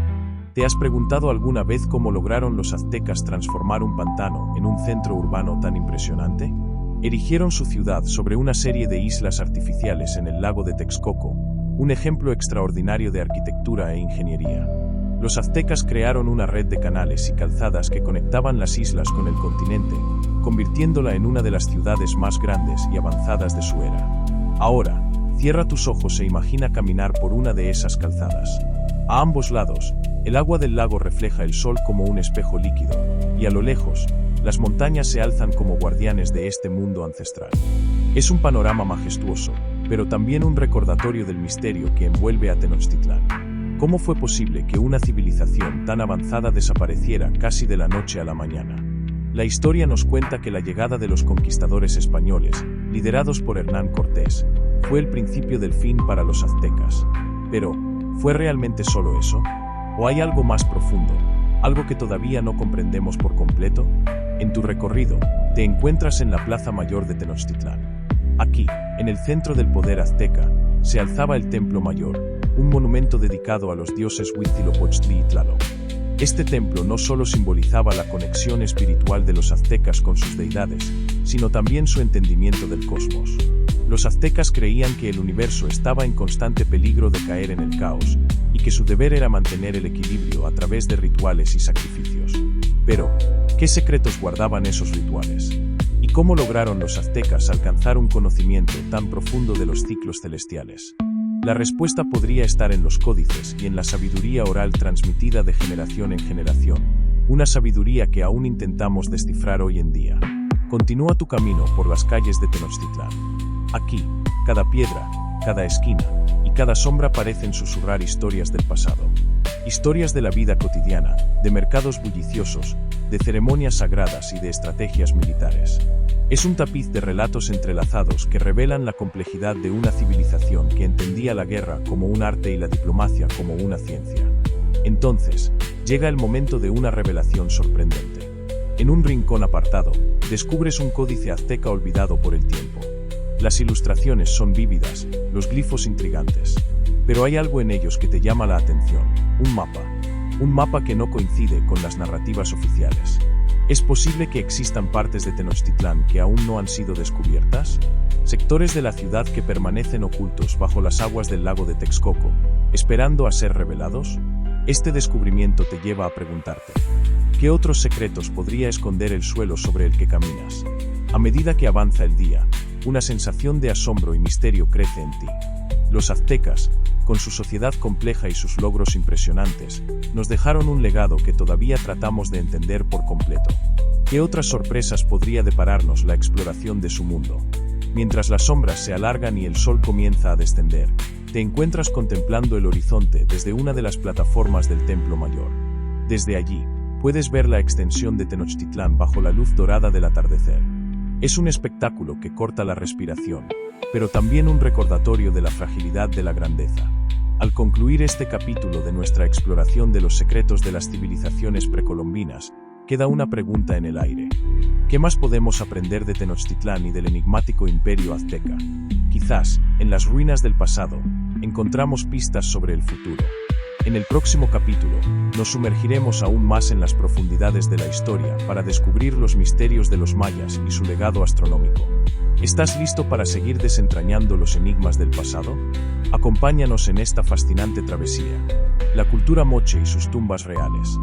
¿Te has preguntado alguna vez cómo lograron los aztecas transformar un pantano en un centro urbano tan impresionante? Erigieron su ciudad sobre una serie de islas artificiales en el lago de Texcoco, un ejemplo extraordinario de arquitectura e ingeniería. Los aztecas crearon una red de canales y calzadas que conectaban las islas con el continente, convirtiéndola en una de las ciudades más grandes y avanzadas de su era. Ahora, cierra tus ojos e imagina caminar por una de esas calzadas. A ambos lados, el agua del lago refleja el sol como un espejo líquido, y a lo lejos, las montañas se alzan como guardianes de este mundo ancestral. Es un panorama majestuoso, pero también un recordatorio del misterio que envuelve a Tenochtitlán. ¿Cómo fue posible que una civilización tan avanzada desapareciera casi de la noche a la mañana? La historia nos cuenta que la llegada de los conquistadores españoles, liderados por Hernán Cortés, fue el principio del fin para los aztecas. Pero, ¿fue realmente solo eso? ¿O hay algo más profundo, algo que todavía no comprendemos por completo? En tu recorrido, te encuentras en la Plaza Mayor de Tenochtitlán. Aquí, en el centro del poder azteca, se alzaba el Templo Mayor, un monumento dedicado a los dioses Huitzilopochtli y Tlaloc. Este templo no solo simbolizaba la conexión espiritual de los aztecas con sus deidades, sino también su entendimiento del cosmos. Los aztecas creían que el universo estaba en constante peligro de caer en el caos, y que su deber era mantener el equilibrio a través de rituales y sacrificios. Pero, ¿qué secretos guardaban esos rituales? ¿Y cómo lograron los aztecas alcanzar un conocimiento tan profundo de los ciclos celestiales? La respuesta podría estar en los códices y en la sabiduría oral transmitida de generación en generación, una sabiduría que aún intentamos descifrar hoy en día. Continúa tu camino por las calles de Tenochtitlán. Aquí, cada piedra, cada esquina y cada sombra parecen susurrar historias del pasado. Historias de la vida cotidiana, de mercados bulliciosos, de ceremonias sagradas y de estrategias militares. Es un tapiz de relatos entrelazados que revelan la complejidad de una civilización que entendía la guerra como un arte y la diplomacia como una ciencia. Entonces, llega el momento de una revelación sorprendente. En un rincón apartado, descubres un códice azteca olvidado por el tiempo. Las ilustraciones son vívidas, los glifos intrigantes. Pero hay algo en ellos que te llama la atención, un mapa que no coincide con las narrativas oficiales. ¿Es posible que existan partes de Tenochtitlán que aún no han sido descubiertas? Sectores de la ciudad que permanecen ocultos bajo las aguas del lago de Texcoco, esperando a ser revelados? Este descubrimiento te lleva a preguntarte, ¿qué otros secretos podría esconder el suelo sobre el que caminas? A medida que avanza el día, una sensación de asombro y misterio crece en ti. Los aztecas, con su sociedad compleja y sus logros impresionantes, nos dejaron un legado que todavía tratamos de entender por completo. ¿Qué otras sorpresas podría depararnos la exploración de su mundo? Mientras las sombras se alargan y el sol comienza a descender, te encuentras contemplando el horizonte desde una de las plataformas del Templo Mayor. Desde allí, puedes ver la extensión de Tenochtitlán bajo la luz dorada del atardecer. Es un espectáculo que corta la respiración, pero también un recordatorio de la fragilidad de la grandeza. Al concluir este capítulo de nuestra exploración de los secretos de las civilizaciones precolombinas, queda una pregunta en el aire. ¿Qué más podemos aprender de Tenochtitlán y del enigmático imperio azteca? Quizás, en las ruinas del pasado, encontramos pistas sobre el futuro. En el próximo capítulo, nos sumergiremos aún más en las profundidades de la historia para descubrir los misterios de los mayas y su legado astronómico. ¿Estás listo para seguir desentrañando los enigmas del pasado? Acompáñanos en esta fascinante travesía. La cultura moche y sus tumbas reales.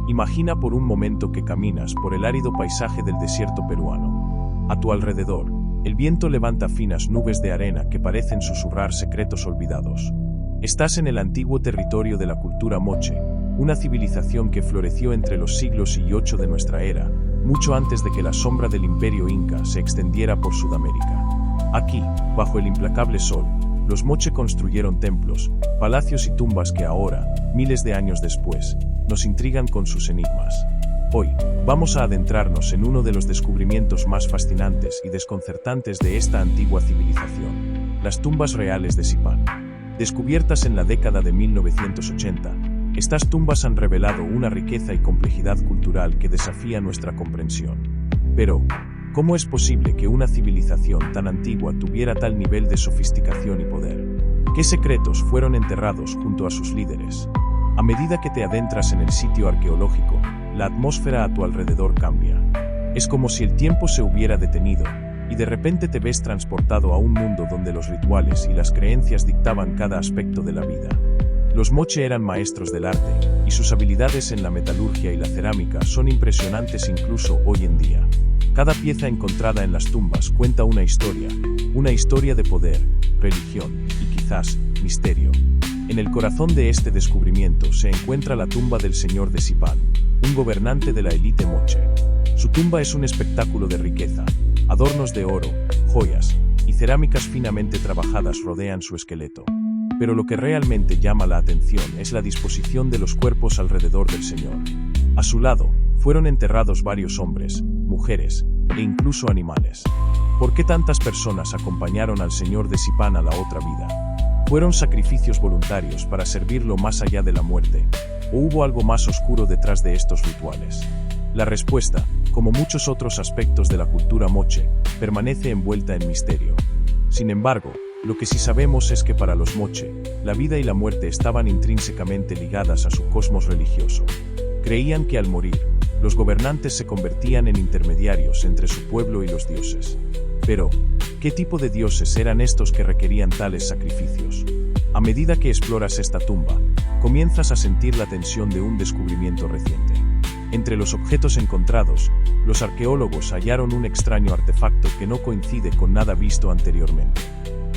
Imagina por un momento que caminas por el árido paisaje del desierto peruano. A tu alrededor, el viento levanta finas nubes de arena que parecen susurrar secretos olvidados. Estás en el antiguo territorio de la cultura moche, una civilización que floreció entre los siglos VIII de nuestra era, mucho antes de que la sombra del imperio inca se extendiera por Sudamérica. Aquí, bajo el implacable sol, los moche construyeron templos, palacios y tumbas que ahora, miles de años después, nos intrigan con sus enigmas. Hoy, vamos a adentrarnos en uno de los descubrimientos más fascinantes y desconcertantes de esta antigua civilización: las tumbas reales de Zipán. Descubiertas en la década de 1980, estas tumbas han revelado una riqueza y complejidad cultural que desafía nuestra comprensión. Pero, ¿cómo es posible que una civilización tan antigua tuviera tal nivel de sofisticación y poder? ¿Qué secretos fueron enterrados junto a sus líderes? A medida que te adentras en el sitio arqueológico, la atmósfera a tu alrededor cambia. Es como si el tiempo se hubiera detenido, y de repente te ves transportado a un mundo donde los rituales y las creencias dictaban cada aspecto de la vida. Los moche eran maestros del arte, y sus habilidades en la metalurgia y la cerámica son impresionantes incluso hoy en día. Cada pieza encontrada en las tumbas cuenta una historia de poder, religión y quizás misterio. En el corazón de este descubrimiento se encuentra la tumba del señor de Zipán, un gobernante de la élite moche. Su tumba es un espectáculo de riqueza. Adornos de oro, joyas y cerámicas finamente trabajadas rodean su esqueleto. Pero lo que realmente llama la atención es la disposición de los cuerpos alrededor del señor. A su lado, fueron enterrados varios hombres, mujeres e incluso animales. ¿Por qué tantas personas acompañaron al señor de Zipán a la otra vida? ¿Fueron sacrificios voluntarios para servirlo más allá de la muerte? ¿O hubo algo más oscuro detrás de estos rituales? La respuesta, como muchos otros aspectos de la cultura moche, permanece envuelta en misterio. Sin embargo, lo que sí sabemos es que para los moche, la vida y la muerte estaban intrínsecamente ligadas a su cosmos religioso. Creían que al morir, los gobernantes se convertían en intermediarios entre su pueblo y los dioses. Pero, ¿qué tipo de dioses eran estos que requerían tales sacrificios? A medida que exploras esta tumba, comienzas a sentir la tensión de un descubrimiento reciente. Entre los objetos encontrados, los arqueólogos hallaron un extraño artefacto que no coincide con nada visto anteriormente.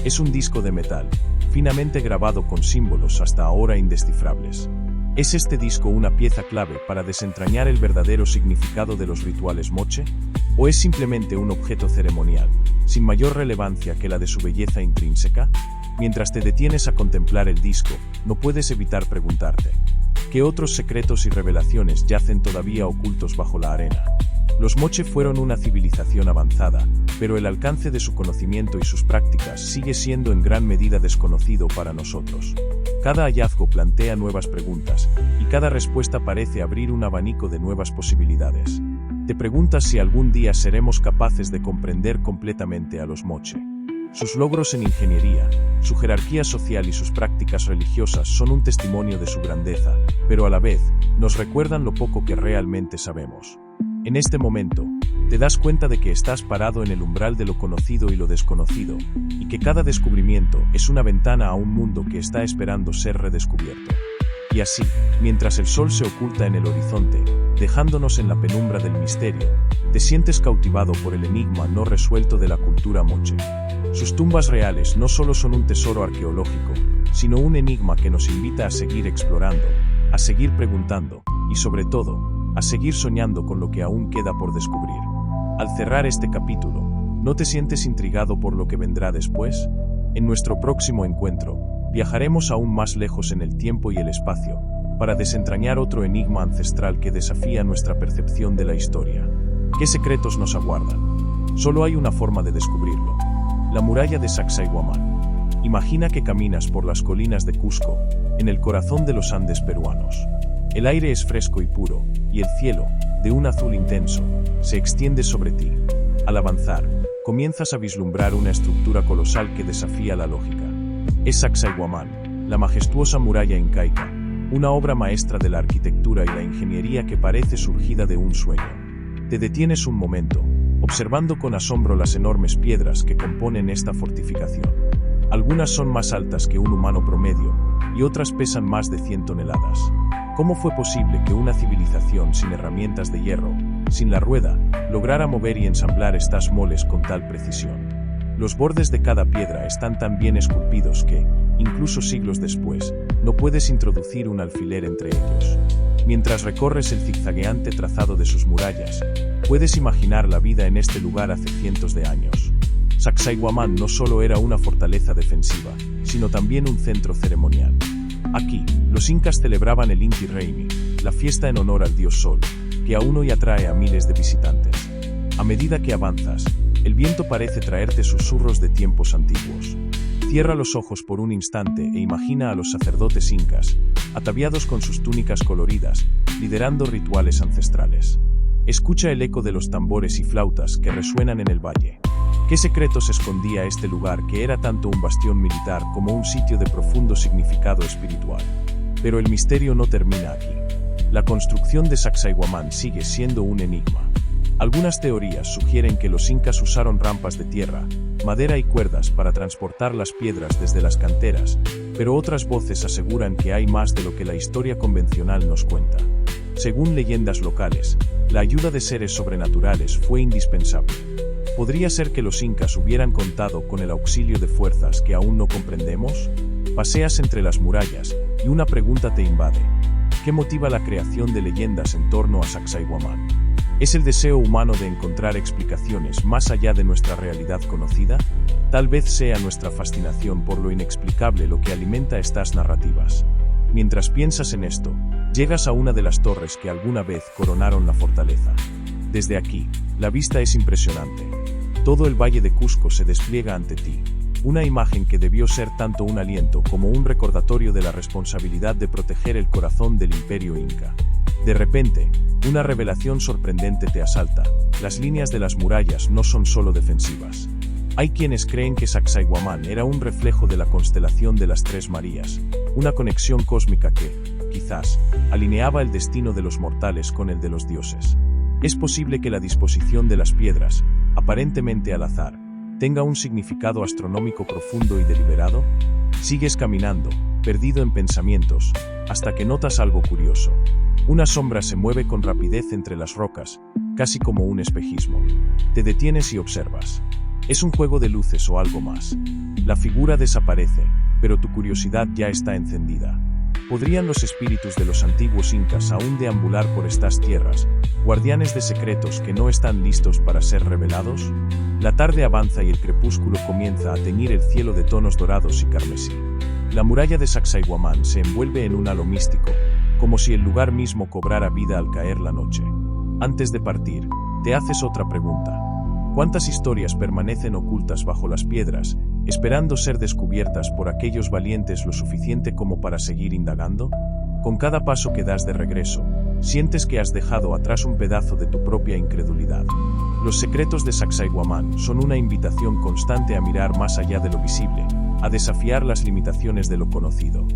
Es un disco de metal, finamente grabado con símbolos hasta ahora indescifrables. ¿Es este disco una pieza clave para desentrañar el verdadero significado de los rituales moche? ¿O es simplemente un objeto ceremonial, sin mayor relevancia que la de su belleza intrínseca? Mientras te detienes a contemplar el disco, no puedes evitar preguntarte: ¿qué otros secretos y revelaciones yacen todavía ocultos bajo la arena? Los moche fueron una civilización avanzada, pero el alcance de su conocimiento y sus prácticas sigue siendo en gran medida desconocido para nosotros. Cada hallazgo plantea nuevas preguntas, y cada respuesta parece abrir un abanico de nuevas posibilidades. Te preguntas si algún día seremos capaces de comprender completamente a los moche. Sus logros en ingeniería, su jerarquía social y sus prácticas religiosas son un testimonio de su grandeza, pero a la vez, nos recuerdan lo poco que realmente sabemos. En este momento, te das cuenta de que estás parado en el umbral de lo conocido y lo desconocido, y que cada descubrimiento es una ventana a un mundo que está esperando ser redescubierto. Y así, mientras el sol se oculta en el horizonte, dejándonos en la penumbra del misterio, te sientes cautivado por el enigma no resuelto de la cultura moche. Sus tumbas reales no solo son un tesoro arqueológico, sino un enigma que nos invita a seguir explorando, a seguir preguntando, y sobre todo, a seguir soñando con lo que aún queda por descubrir. Al cerrar este capítulo, ¿no te sientes intrigado por lo que vendrá después? En nuestro próximo encuentro, viajaremos aún más lejos en el tiempo y el espacio, para desentrañar otro enigma ancestral que desafía nuestra percepción de la historia. ¿Qué secretos nos aguardan? Solo hay una forma de descubrirlo: la muralla de Sacsayhuamán. Imagina que caminas por las colinas de Cusco, en el corazón de los Andes peruanos. El aire es fresco y puro, y el cielo, de un azul intenso, se extiende sobre ti. Al avanzar, comienzas a vislumbrar una estructura colosal que desafía la lógica. Es Sacsayhuamán, la majestuosa muralla incaica, una obra maestra de la arquitectura y la ingeniería que parece surgida de un sueño. Te detienes un momento, observando con asombro las enormes piedras que componen esta fortificación. Algunas son más altas que un humano promedio, y otras pesan más de 100 toneladas. ¿Cómo fue posible que una civilización sin herramientas de hierro, sin la rueda, lograra mover y ensamblar estas moles con tal precisión? Los bordes de cada piedra están tan bien esculpidos que, incluso siglos después, no puedes introducir un alfiler entre ellos. Mientras recorres el zigzagueante trazado de sus murallas, Puedes imaginar la vida en este lugar hace cientos de años. Sacsayhuamán no solo era una fortaleza defensiva, sino también un centro ceremonial. Aquí, los incas celebraban el Inti Raymi, la fiesta en honor al dios Sol, que aún hoy atrae a miles de visitantes. A medida que avanzas, el viento parece traerte susurros de tiempos antiguos. Cierra los ojos por un instante e imagina a los sacerdotes incas, ataviados con sus túnicas coloridas, liderando rituales ancestrales. Escucha el eco de los tambores y flautas que resuenan en el valle. ¿Qué secretos escondía este lugar que era tanto un bastión militar como un sitio de profundo significado espiritual? Pero el misterio no termina aquí. La construcción de Sacsayhuamán sigue siendo un enigma. Algunas teorías sugieren que los incas usaron rampas de tierra, madera y cuerdas para transportar las piedras desde las canteras, pero otras voces aseguran que hay más de lo que la historia convencional nos cuenta. Según leyendas locales, la ayuda de seres sobrenaturales fue indispensable. ¿Podría ser que los incas hubieran contado con el auxilio de fuerzas que aún no comprendemos? Paseas entre las murallas y una pregunta te invade. ¿Qué motiva la creación de leyendas en torno a Sacsayhuamán? ¿Es el deseo humano de encontrar explicaciones más allá de nuestra realidad conocida? Tal vez sea nuestra fascinación por lo inexplicable lo que alimenta estas narrativas. Mientras piensas en esto, llegas a una de las torres que alguna vez coronaron la fortaleza. Desde aquí, la vista es impresionante. Todo el valle de Cusco se despliega ante ti. Una imagen que debió ser tanto un aliento como un recordatorio de la responsabilidad de proteger el corazón del imperio inca. De repente, una revelación sorprendente te asalta. Las líneas de las murallas no son solo defensivas. Hay quienes creen que Sacsayhuamán era un reflejo de la constelación de las Tres Marías, una conexión cósmica que, quizás, alineaba el destino de los mortales con el de los dioses. Es posible que la disposición de las piedras, aparentemente al azar, tenga un significado astronómico profundo y deliberado. Sigues caminando, perdido en pensamientos, hasta que notas algo curioso. Una sombra se mueve con rapidez entre las rocas, casi como un espejismo. Te detienes y observas. ¿Es un juego de luces o algo más? La figura desaparece, pero tu curiosidad ya está encendida. ¿Podrían los espíritus de los antiguos incas aún deambular por estas tierras, guardianes de secretos que no están listos para ser revelados? La tarde avanza y el crepúsculo comienza a teñir el cielo de tonos dorados y carmesí. La muralla de Sacsayhuamán se envuelve en un halo místico, como si el lugar mismo cobrara vida al caer la noche. Antes de partir, te haces otra pregunta. ¿Cuántas historias permanecen ocultas bajo las piedras, esperando ser descubiertas por aquellos valientes lo suficiente como para seguir indagando? Con cada paso que das de regreso, sientes que has dejado atrás un pedazo de tu propia incredulidad. Los secretos de Sacsayhuamán son una invitación constante a mirar más allá de lo visible, a desafiar las limitaciones de lo conocido.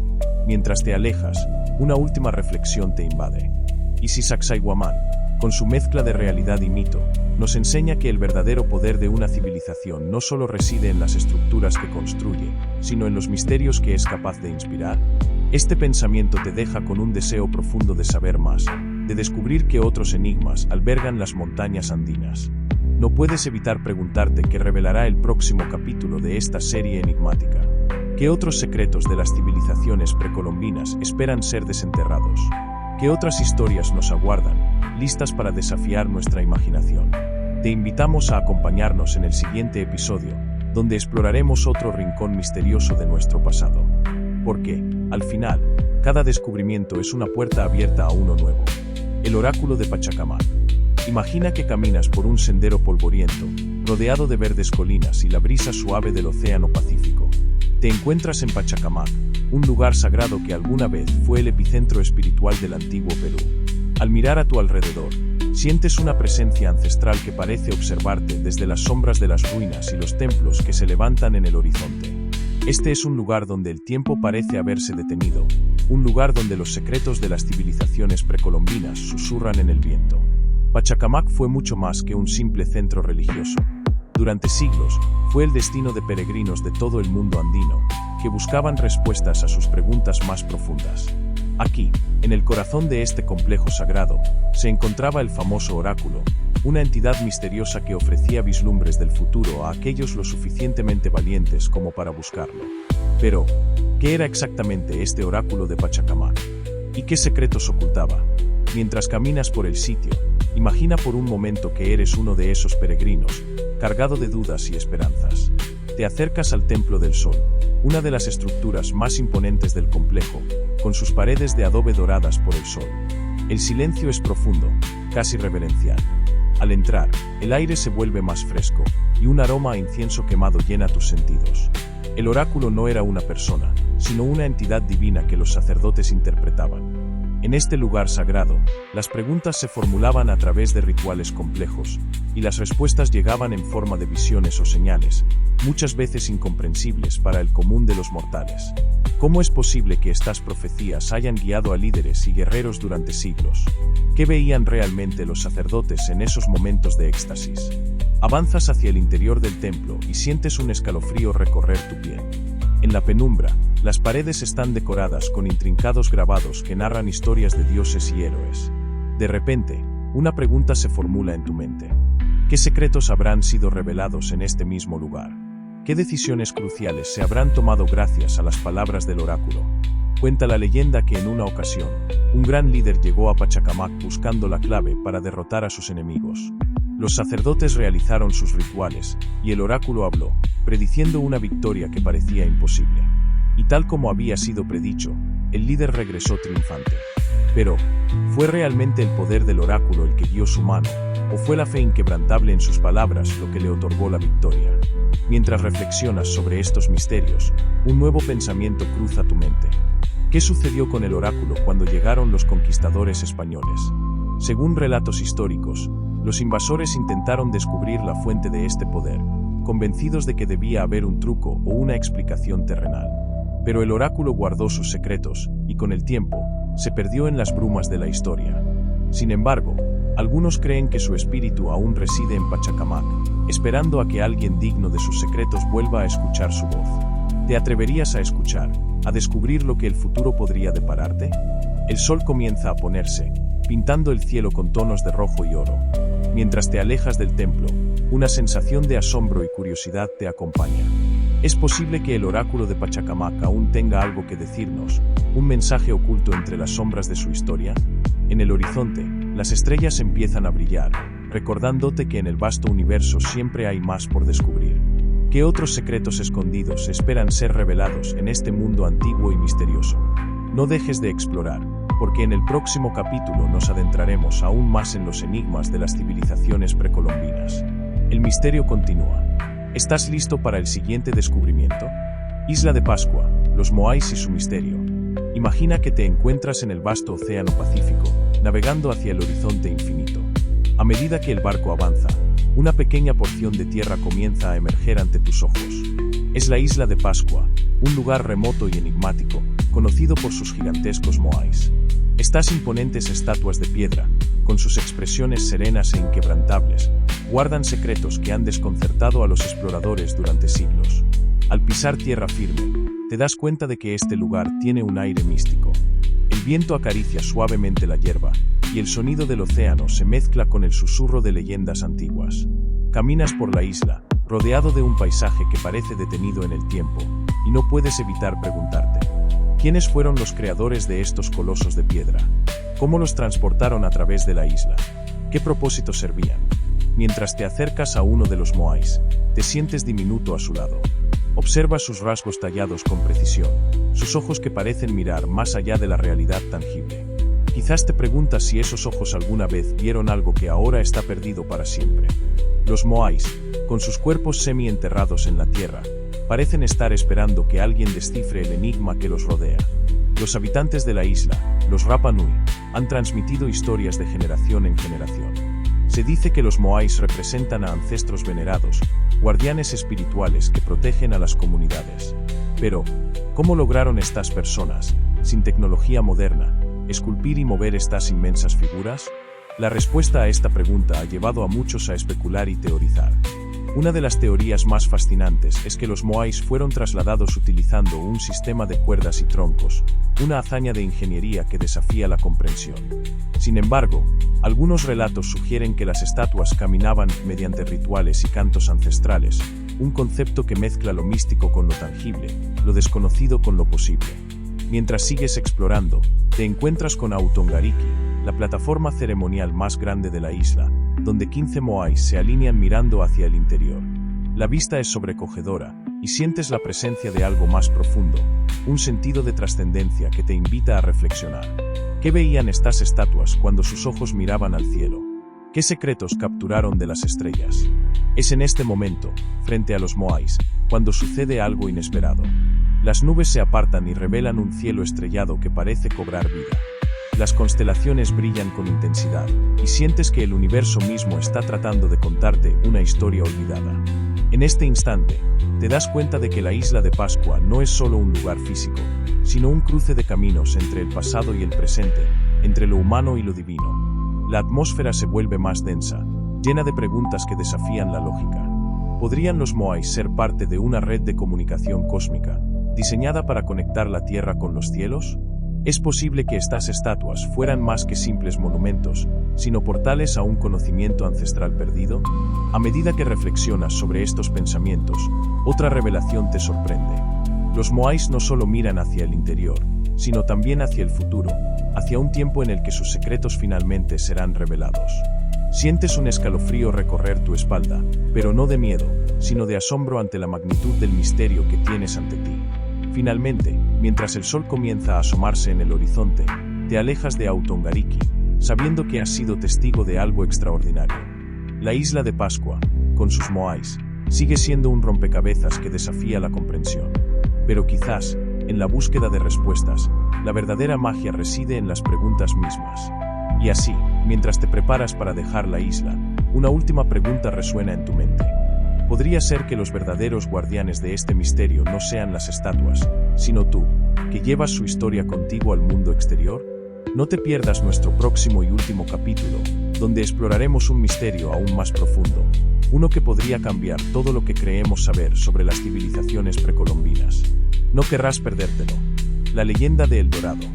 Mientras te alejas, una última reflexión te invade. ¿Y si Sacsayhuamán, con su mezcla de realidad y mito, nos enseña que el verdadero poder de una civilización no solo reside en las estructuras que construye, sino en los misterios que es capaz de inspirar? Este pensamiento te deja con un deseo profundo de saber más, de descubrir que otros enigmas albergan las montañas andinas. No puedes evitar preguntarte qué revelará el próximo capítulo de esta serie enigmática. ¿Qué otros secretos de las civilizaciones precolombinas esperan ser desenterrados? ¿Qué otras historias nos aguardan, listas para desafiar nuestra imaginación? Te invitamos a acompañarnos en el siguiente episodio, donde exploraremos otro rincón misterioso de nuestro pasado. Porque, al final, cada descubrimiento es una puerta abierta a uno nuevo. El oráculo de Pachacamac. Imagina que caminas por un sendero polvoriento, rodeado de verdes colinas y la brisa suave del Océano Pacífico. Te encuentras en Pachacamac, un lugar sagrado que alguna vez fue el epicentro espiritual del antiguo Perú. Al mirar a tu alrededor, sientes una presencia ancestral que parece observarte desde las sombras de las ruinas y los templos que se levantan en el horizonte. Este es un lugar donde el tiempo parece haberse detenido, un lugar donde los secretos de las civilizaciones precolombinas susurran en el viento. Pachacamac fue mucho más que un simple centro religioso. Durante siglos, fue el destino de peregrinos de todo el mundo andino, que buscaban respuestas a sus preguntas más profundas. Aquí, en el corazón de este complejo sagrado, se encontraba el famoso oráculo, una entidad misteriosa que ofrecía vislumbres del futuro a aquellos lo suficientemente valientes como para buscarlo. Pero, ¿qué era exactamente este oráculo de Pachacamac? ¿Y qué secretos ocultaba? Mientras caminas por el sitio, Imagina por un momento que eres uno de esos peregrinos, cargado de dudas y esperanzas. Te acercas al Templo del Sol, una de las estructuras más imponentes del complejo, con sus paredes de adobe doradas por el sol. El silencio es profundo, casi reverencial. Al entrar, el aire se vuelve más fresco, y un aroma a incienso quemado llena tus sentidos. El oráculo no era una persona, sino una entidad divina que los sacerdotes interpretaban. En este lugar sagrado, las preguntas se formulaban a través de rituales complejos, y las respuestas llegaban en forma de visiones o señales, muchas veces incomprensibles para el común de los mortales. ¿Cómo es posible que estas profecías hayan guiado a líderes y guerreros durante siglos? ¿Qué veían realmente los sacerdotes en esos momentos de éxtasis? Avanzas hacia el interior del templo y sientes un escalofrío recorrer tu piel. En la penumbra, las paredes están decoradas con intrincados grabados que narran historias de dioses y héroes. De repente, una pregunta se formula en tu mente. ¿Qué secretos habrán sido revelados en este mismo lugar? ¿Qué decisiones cruciales se habrán tomado gracias a las palabras del oráculo? Cuenta la leyenda que en una ocasión, un gran líder llegó a Pachacamac buscando la clave para derrotar a sus enemigos. Los sacerdotes realizaron sus rituales, y el oráculo habló, prediciendo una victoria que parecía imposible. Y tal como había sido predicho, el líder regresó triunfante. Pero, ¿fue realmente el poder del oráculo el que guió su mano, o fue la fe inquebrantable en sus palabras lo que le otorgó la victoria? Mientras reflexionas sobre estos misterios, un nuevo pensamiento cruza tu mente. ¿Qué sucedió con el oráculo cuando llegaron los conquistadores españoles? Según relatos históricos, los invasores intentaron descubrir la fuente de este poder, convencidos de que debía haber un truco o una explicación terrenal. Pero el oráculo guardó sus secretos, y con el tiempo, se perdió en las brumas de la historia. Sin embargo, algunos creen que su espíritu aún reside en Pachacamac, esperando a que alguien digno de sus secretos vuelva a escuchar su voz. ¿Te atreverías a escuchar, a descubrir lo que el futuro podría depararte? El sol comienza a ponerse, pintando el cielo con tonos de rojo y oro. Mientras te alejas del templo, una sensación de asombro y curiosidad te acompaña. ¿Es posible que el oráculo de Pachacamac aún tenga algo que decirnos, un mensaje oculto entre las sombras de su historia? En el horizonte, las estrellas empiezan a brillar, recordándote que en el vasto universo siempre hay más por descubrir. ¿Qué otros secretos escondidos esperan ser revelados en este mundo antiguo y misterioso? No dejes de explorar, porque en el próximo capítulo nos adentraremos aún más en los enigmas de las civilizaciones precolombinas. El misterio continúa. ¿Estás listo para el siguiente descubrimiento? Isla de Pascua, los Moais y su misterio. Imagina que te encuentras en el vasto océano Pacífico, navegando hacia el horizonte infinito. A medida que el barco avanza, una pequeña porción de tierra comienza a emerger ante tus ojos. Es la Isla de Pascua, un lugar remoto y enigmático, conocido por sus gigantescos moais. Estas imponentes estatuas de piedra, con sus expresiones serenas e inquebrantables, guardan secretos que han desconcertado a los exploradores durante siglos. Al pisar tierra firme, te das cuenta de que este lugar tiene un aire místico. El viento acaricia suavemente la hierba, y el sonido del océano se mezcla con el susurro de leyendas antiguas. Caminas por la isla, rodeado de un paisaje que parece detenido en el tiempo, y no puedes evitar preguntarte: ¿quiénes fueron los creadores de estos colosos de piedra? ¿Cómo los transportaron a través de la isla? ¿Qué propósito servían? Mientras te acercas a uno de los moais, te sientes diminuto a su lado. Observa sus rasgos tallados con precisión, sus ojos que parecen mirar más allá de la realidad tangible. Quizás te preguntas si esos ojos alguna vez vieron algo que ahora está perdido para siempre. Los moais, con sus cuerpos semi-enterrados en la tierra, parecen estar esperando que alguien descifre el enigma que los rodea. Los habitantes de la isla, los Rapa Nui, han transmitido historias de generación en generación. Se dice que los moais representan a ancestros venerados, guardianes espirituales que protegen a las comunidades. Pero, ¿cómo lograron estas personas, sin tecnología moderna, esculpir y mover estas inmensas figuras? La respuesta a esta pregunta ha llevado a muchos a especular y teorizar. Una de las teorías más fascinantes es que los moais fueron trasladados utilizando un sistema de cuerdas y troncos, una hazaña de ingeniería que desafía la comprensión. Sin embargo, algunos relatos sugieren que las estatuas caminaban mediante rituales y cantos ancestrales, un concepto que mezcla lo místico con lo tangible, lo desconocido con lo posible. Mientras sigues explorando, te encuentras con Autongariki, la plataforma ceremonial más grande de la isla, donde 15 moais se alinean mirando hacia el interior. La vista es sobrecogedora, y sientes la presencia de algo más profundo, un sentido de trascendencia que te invita a reflexionar. ¿Qué veían estas estatuas cuando sus ojos miraban al cielo? ¿Qué secretos capturaron de las estrellas? Es en este momento, frente a los moais, cuando sucede algo inesperado. Las nubes se apartan y revelan un cielo estrellado que parece cobrar vida. Las constelaciones brillan con intensidad, y sientes que el universo mismo está tratando de contarte una historia olvidada. En este instante, te das cuenta de que la isla de Pascua no es solo un lugar físico, sino un cruce de caminos entre el pasado y el presente, entre lo humano y lo divino. La atmósfera se vuelve más densa, llena de preguntas que desafían la lógica. ¿Podrían los moais ser parte de una red de comunicación cósmica, diseñada para conectar la Tierra con los cielos? ¿Es posible que estas estatuas fueran más que simples monumentos, sino portales a un conocimiento ancestral perdido? A medida que reflexionas sobre estos pensamientos, otra revelación te sorprende. Los moais no solo miran hacia el interior, sino también hacia el futuro, hacia un tiempo en el que sus secretos finalmente serán revelados. Sientes un escalofrío recorrer tu espalda, pero no de miedo, sino de asombro ante la magnitud del misterio que tienes ante ti. Finalmente, mientras el sol comienza a asomarse en el horizonte, te alejas de Autongariki, sabiendo que has sido testigo de algo extraordinario. La isla de Pascua, con sus moais, sigue siendo un rompecabezas que desafía la comprensión. Pero quizás, en la búsqueda de respuestas, la verdadera magia reside en las preguntas mismas. Y así, mientras te preparas para dejar la isla, una última pregunta resuena en tu mente. ¿Podría ser que los verdaderos guardianes de este misterio no sean las estatuas, sino tú, que llevas su historia contigo al mundo exterior? No te pierdas nuestro próximo y último capítulo, donde exploraremos un misterio aún más profundo, uno que podría cambiar todo lo que creemos saber sobre las civilizaciones precolombinas. No querrás perdértelo. La leyenda de El Dorado.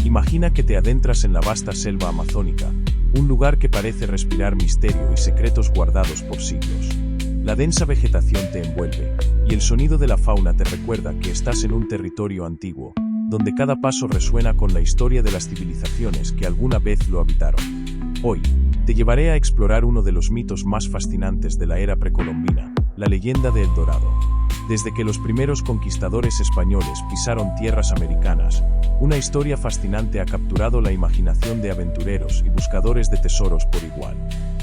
Imagina que te adentras en la vasta selva amazónica, un lugar que parece respirar misterio y secretos guardados por siglos. La densa vegetación te envuelve, y el sonido de la fauna te recuerda que estás en un territorio antiguo, donde cada paso resuena con la historia de las civilizaciones que alguna vez lo habitaron. Hoy, te llevaré a explorar uno de los mitos más fascinantes de la era precolombina, la leyenda de El Dorado. Desde que los primeros conquistadores españoles pisaron tierras americanas, una historia fascinante ha capturado la imaginación de aventureros y buscadores de tesoros por igual.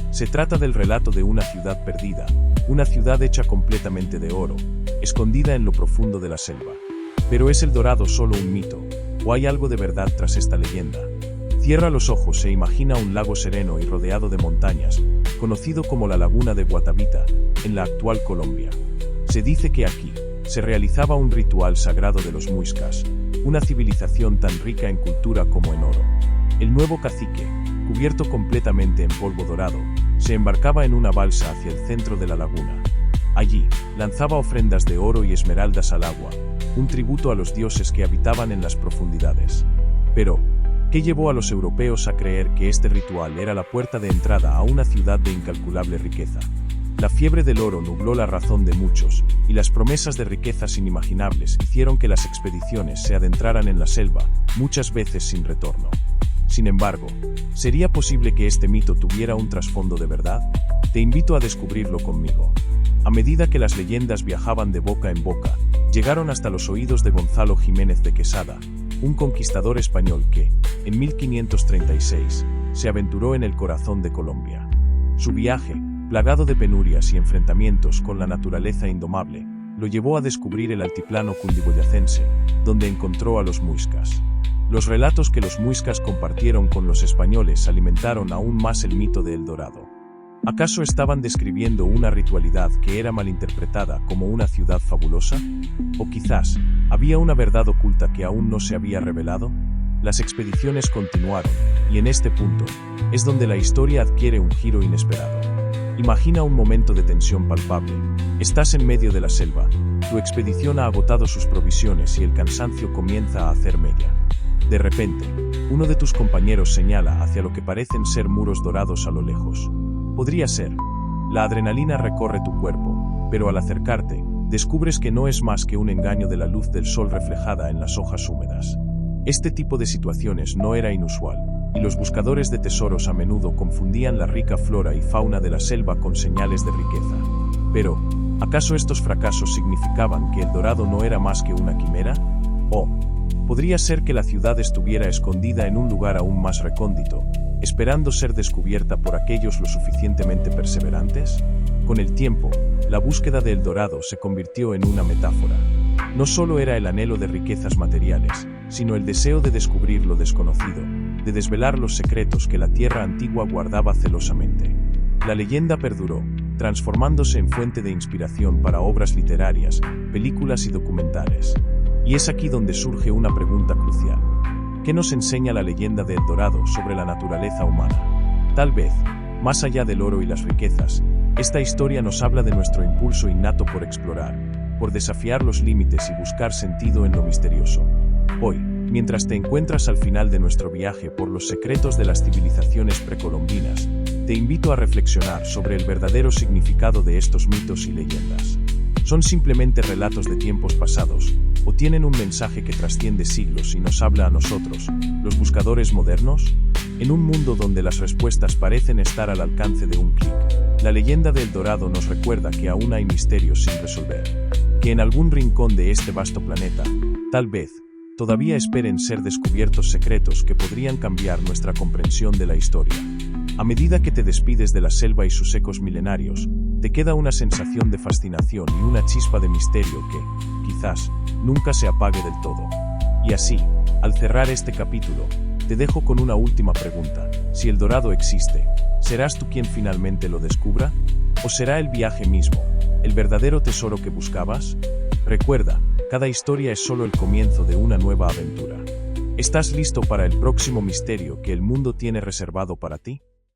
Se trata del relato de una ciudad perdida, una ciudad hecha completamente de oro, escondida en lo profundo de la selva. Pero ¿es El Dorado solo un mito, o hay algo de verdad tras esta leyenda? Cierra los ojos e imagina un lago sereno y rodeado de montañas, conocido como la Laguna de Guatavita, en la actual Colombia. Se dice que aquí se realizaba un ritual sagrado de los muiscas, una civilización tan rica en cultura como en oro. El nuevo cacique, cubierto completamente en polvo dorado, se embarcaba en una balsa hacia el centro de la laguna. Allí, lanzaba ofrendas de oro y esmeraldas al agua, un tributo a los dioses que habitaban en las profundidades. Pero, ¿qué llevó a los europeos a creer que este ritual era la puerta de entrada a una ciudad de incalculable riqueza? La fiebre del oro nubló la razón de muchos, y las promesas de riquezas inimaginables hicieron que las expediciones se adentraran en la selva, muchas veces sin retorno. Sin embargo, ¿sería posible que este mito tuviera un trasfondo de verdad? Te invito a descubrirlo conmigo. A medida que las leyendas viajaban de boca en boca, llegaron hasta los oídos de Gonzalo Jiménez de Quesada, un conquistador español que, en 1536, se aventuró en el corazón de Colombia. Su viaje, plagado de penurias y enfrentamientos con la naturaleza indomable, lo llevó a descubrir el altiplano cundiboyacense, donde encontró a los muiscas. Los relatos que los muiscas compartieron con los españoles alimentaron aún más el mito de El Dorado. ¿Acaso estaban describiendo una ritualidad que era malinterpretada como una ciudad fabulosa? ¿O quizás había una verdad oculta que aún no se había revelado? Las expediciones continuaron, y en este punto es donde la historia adquiere un giro inesperado. Imagina un momento de tensión palpable. Estás en medio de la selva, tu expedición ha agotado sus provisiones y el cansancio comienza a hacer mella. De repente, uno de tus compañeros señala hacia lo que parecen ser muros dorados a lo lejos. Podría ser. La adrenalina recorre tu cuerpo, pero al acercarte, descubres que no es más que un engaño de la luz del sol reflejada en las hojas húmedas. Este tipo de situaciones no era inusual, y los buscadores de tesoros a menudo confundían la rica flora y fauna de la selva con señales de riqueza. Pero, ¿acaso estos fracasos significaban que El Dorado no era más que una quimera? ¿O podría ser que la ciudad estuviera escondida en un lugar aún más recóndito, esperando ser descubierta por aquellos lo suficientemente perseverantes? Con el tiempo, la búsqueda de El Dorado se convirtió en una metáfora. No solo era el anhelo de riquezas materiales, sino el deseo de descubrir lo desconocido, de desvelar los secretos que la tierra antigua guardaba celosamente. La leyenda perduró, transformándose en fuente de inspiración para obras literarias, películas y documentales. Y es aquí donde surge una pregunta crucial. ¿Qué nos enseña la leyenda de El Dorado sobre la naturaleza humana? Tal vez, más allá del oro y las riquezas, esta historia nos habla de nuestro impulso innato por explorar, por desafiar los límites y buscar sentido en lo misterioso. Hoy, mientras te encuentras al final de nuestro viaje por los secretos de las civilizaciones precolombinas, te invito a reflexionar sobre el verdadero significado de estos mitos y leyendas. ¿Son simplemente relatos de tiempos pasados, o tienen un mensaje que trasciende siglos y nos habla a nosotros, los buscadores modernos? En un mundo donde las respuestas parecen estar al alcance de un clic, la leyenda de El Dorado nos recuerda que aún hay misterios sin resolver, que en algún rincón de este vasto planeta, tal vez, todavía esperen ser descubiertos secretos que podrían cambiar nuestra comprensión de la historia. A medida que te despides de la selva y sus ecos milenarios, te queda una sensación de fascinación y una chispa de misterio que, quizás, nunca se apague del todo. Y así, al cerrar este capítulo, te dejo con una última pregunta. Si El Dorado existe, ¿serás tú quien finalmente lo descubra? ¿O será el viaje mismo, el verdadero tesoro que buscabas? Recuerda, cada historia es solo el comienzo de una nueva aventura. ¿Estás listo para el próximo misterio que el mundo tiene reservado para ti?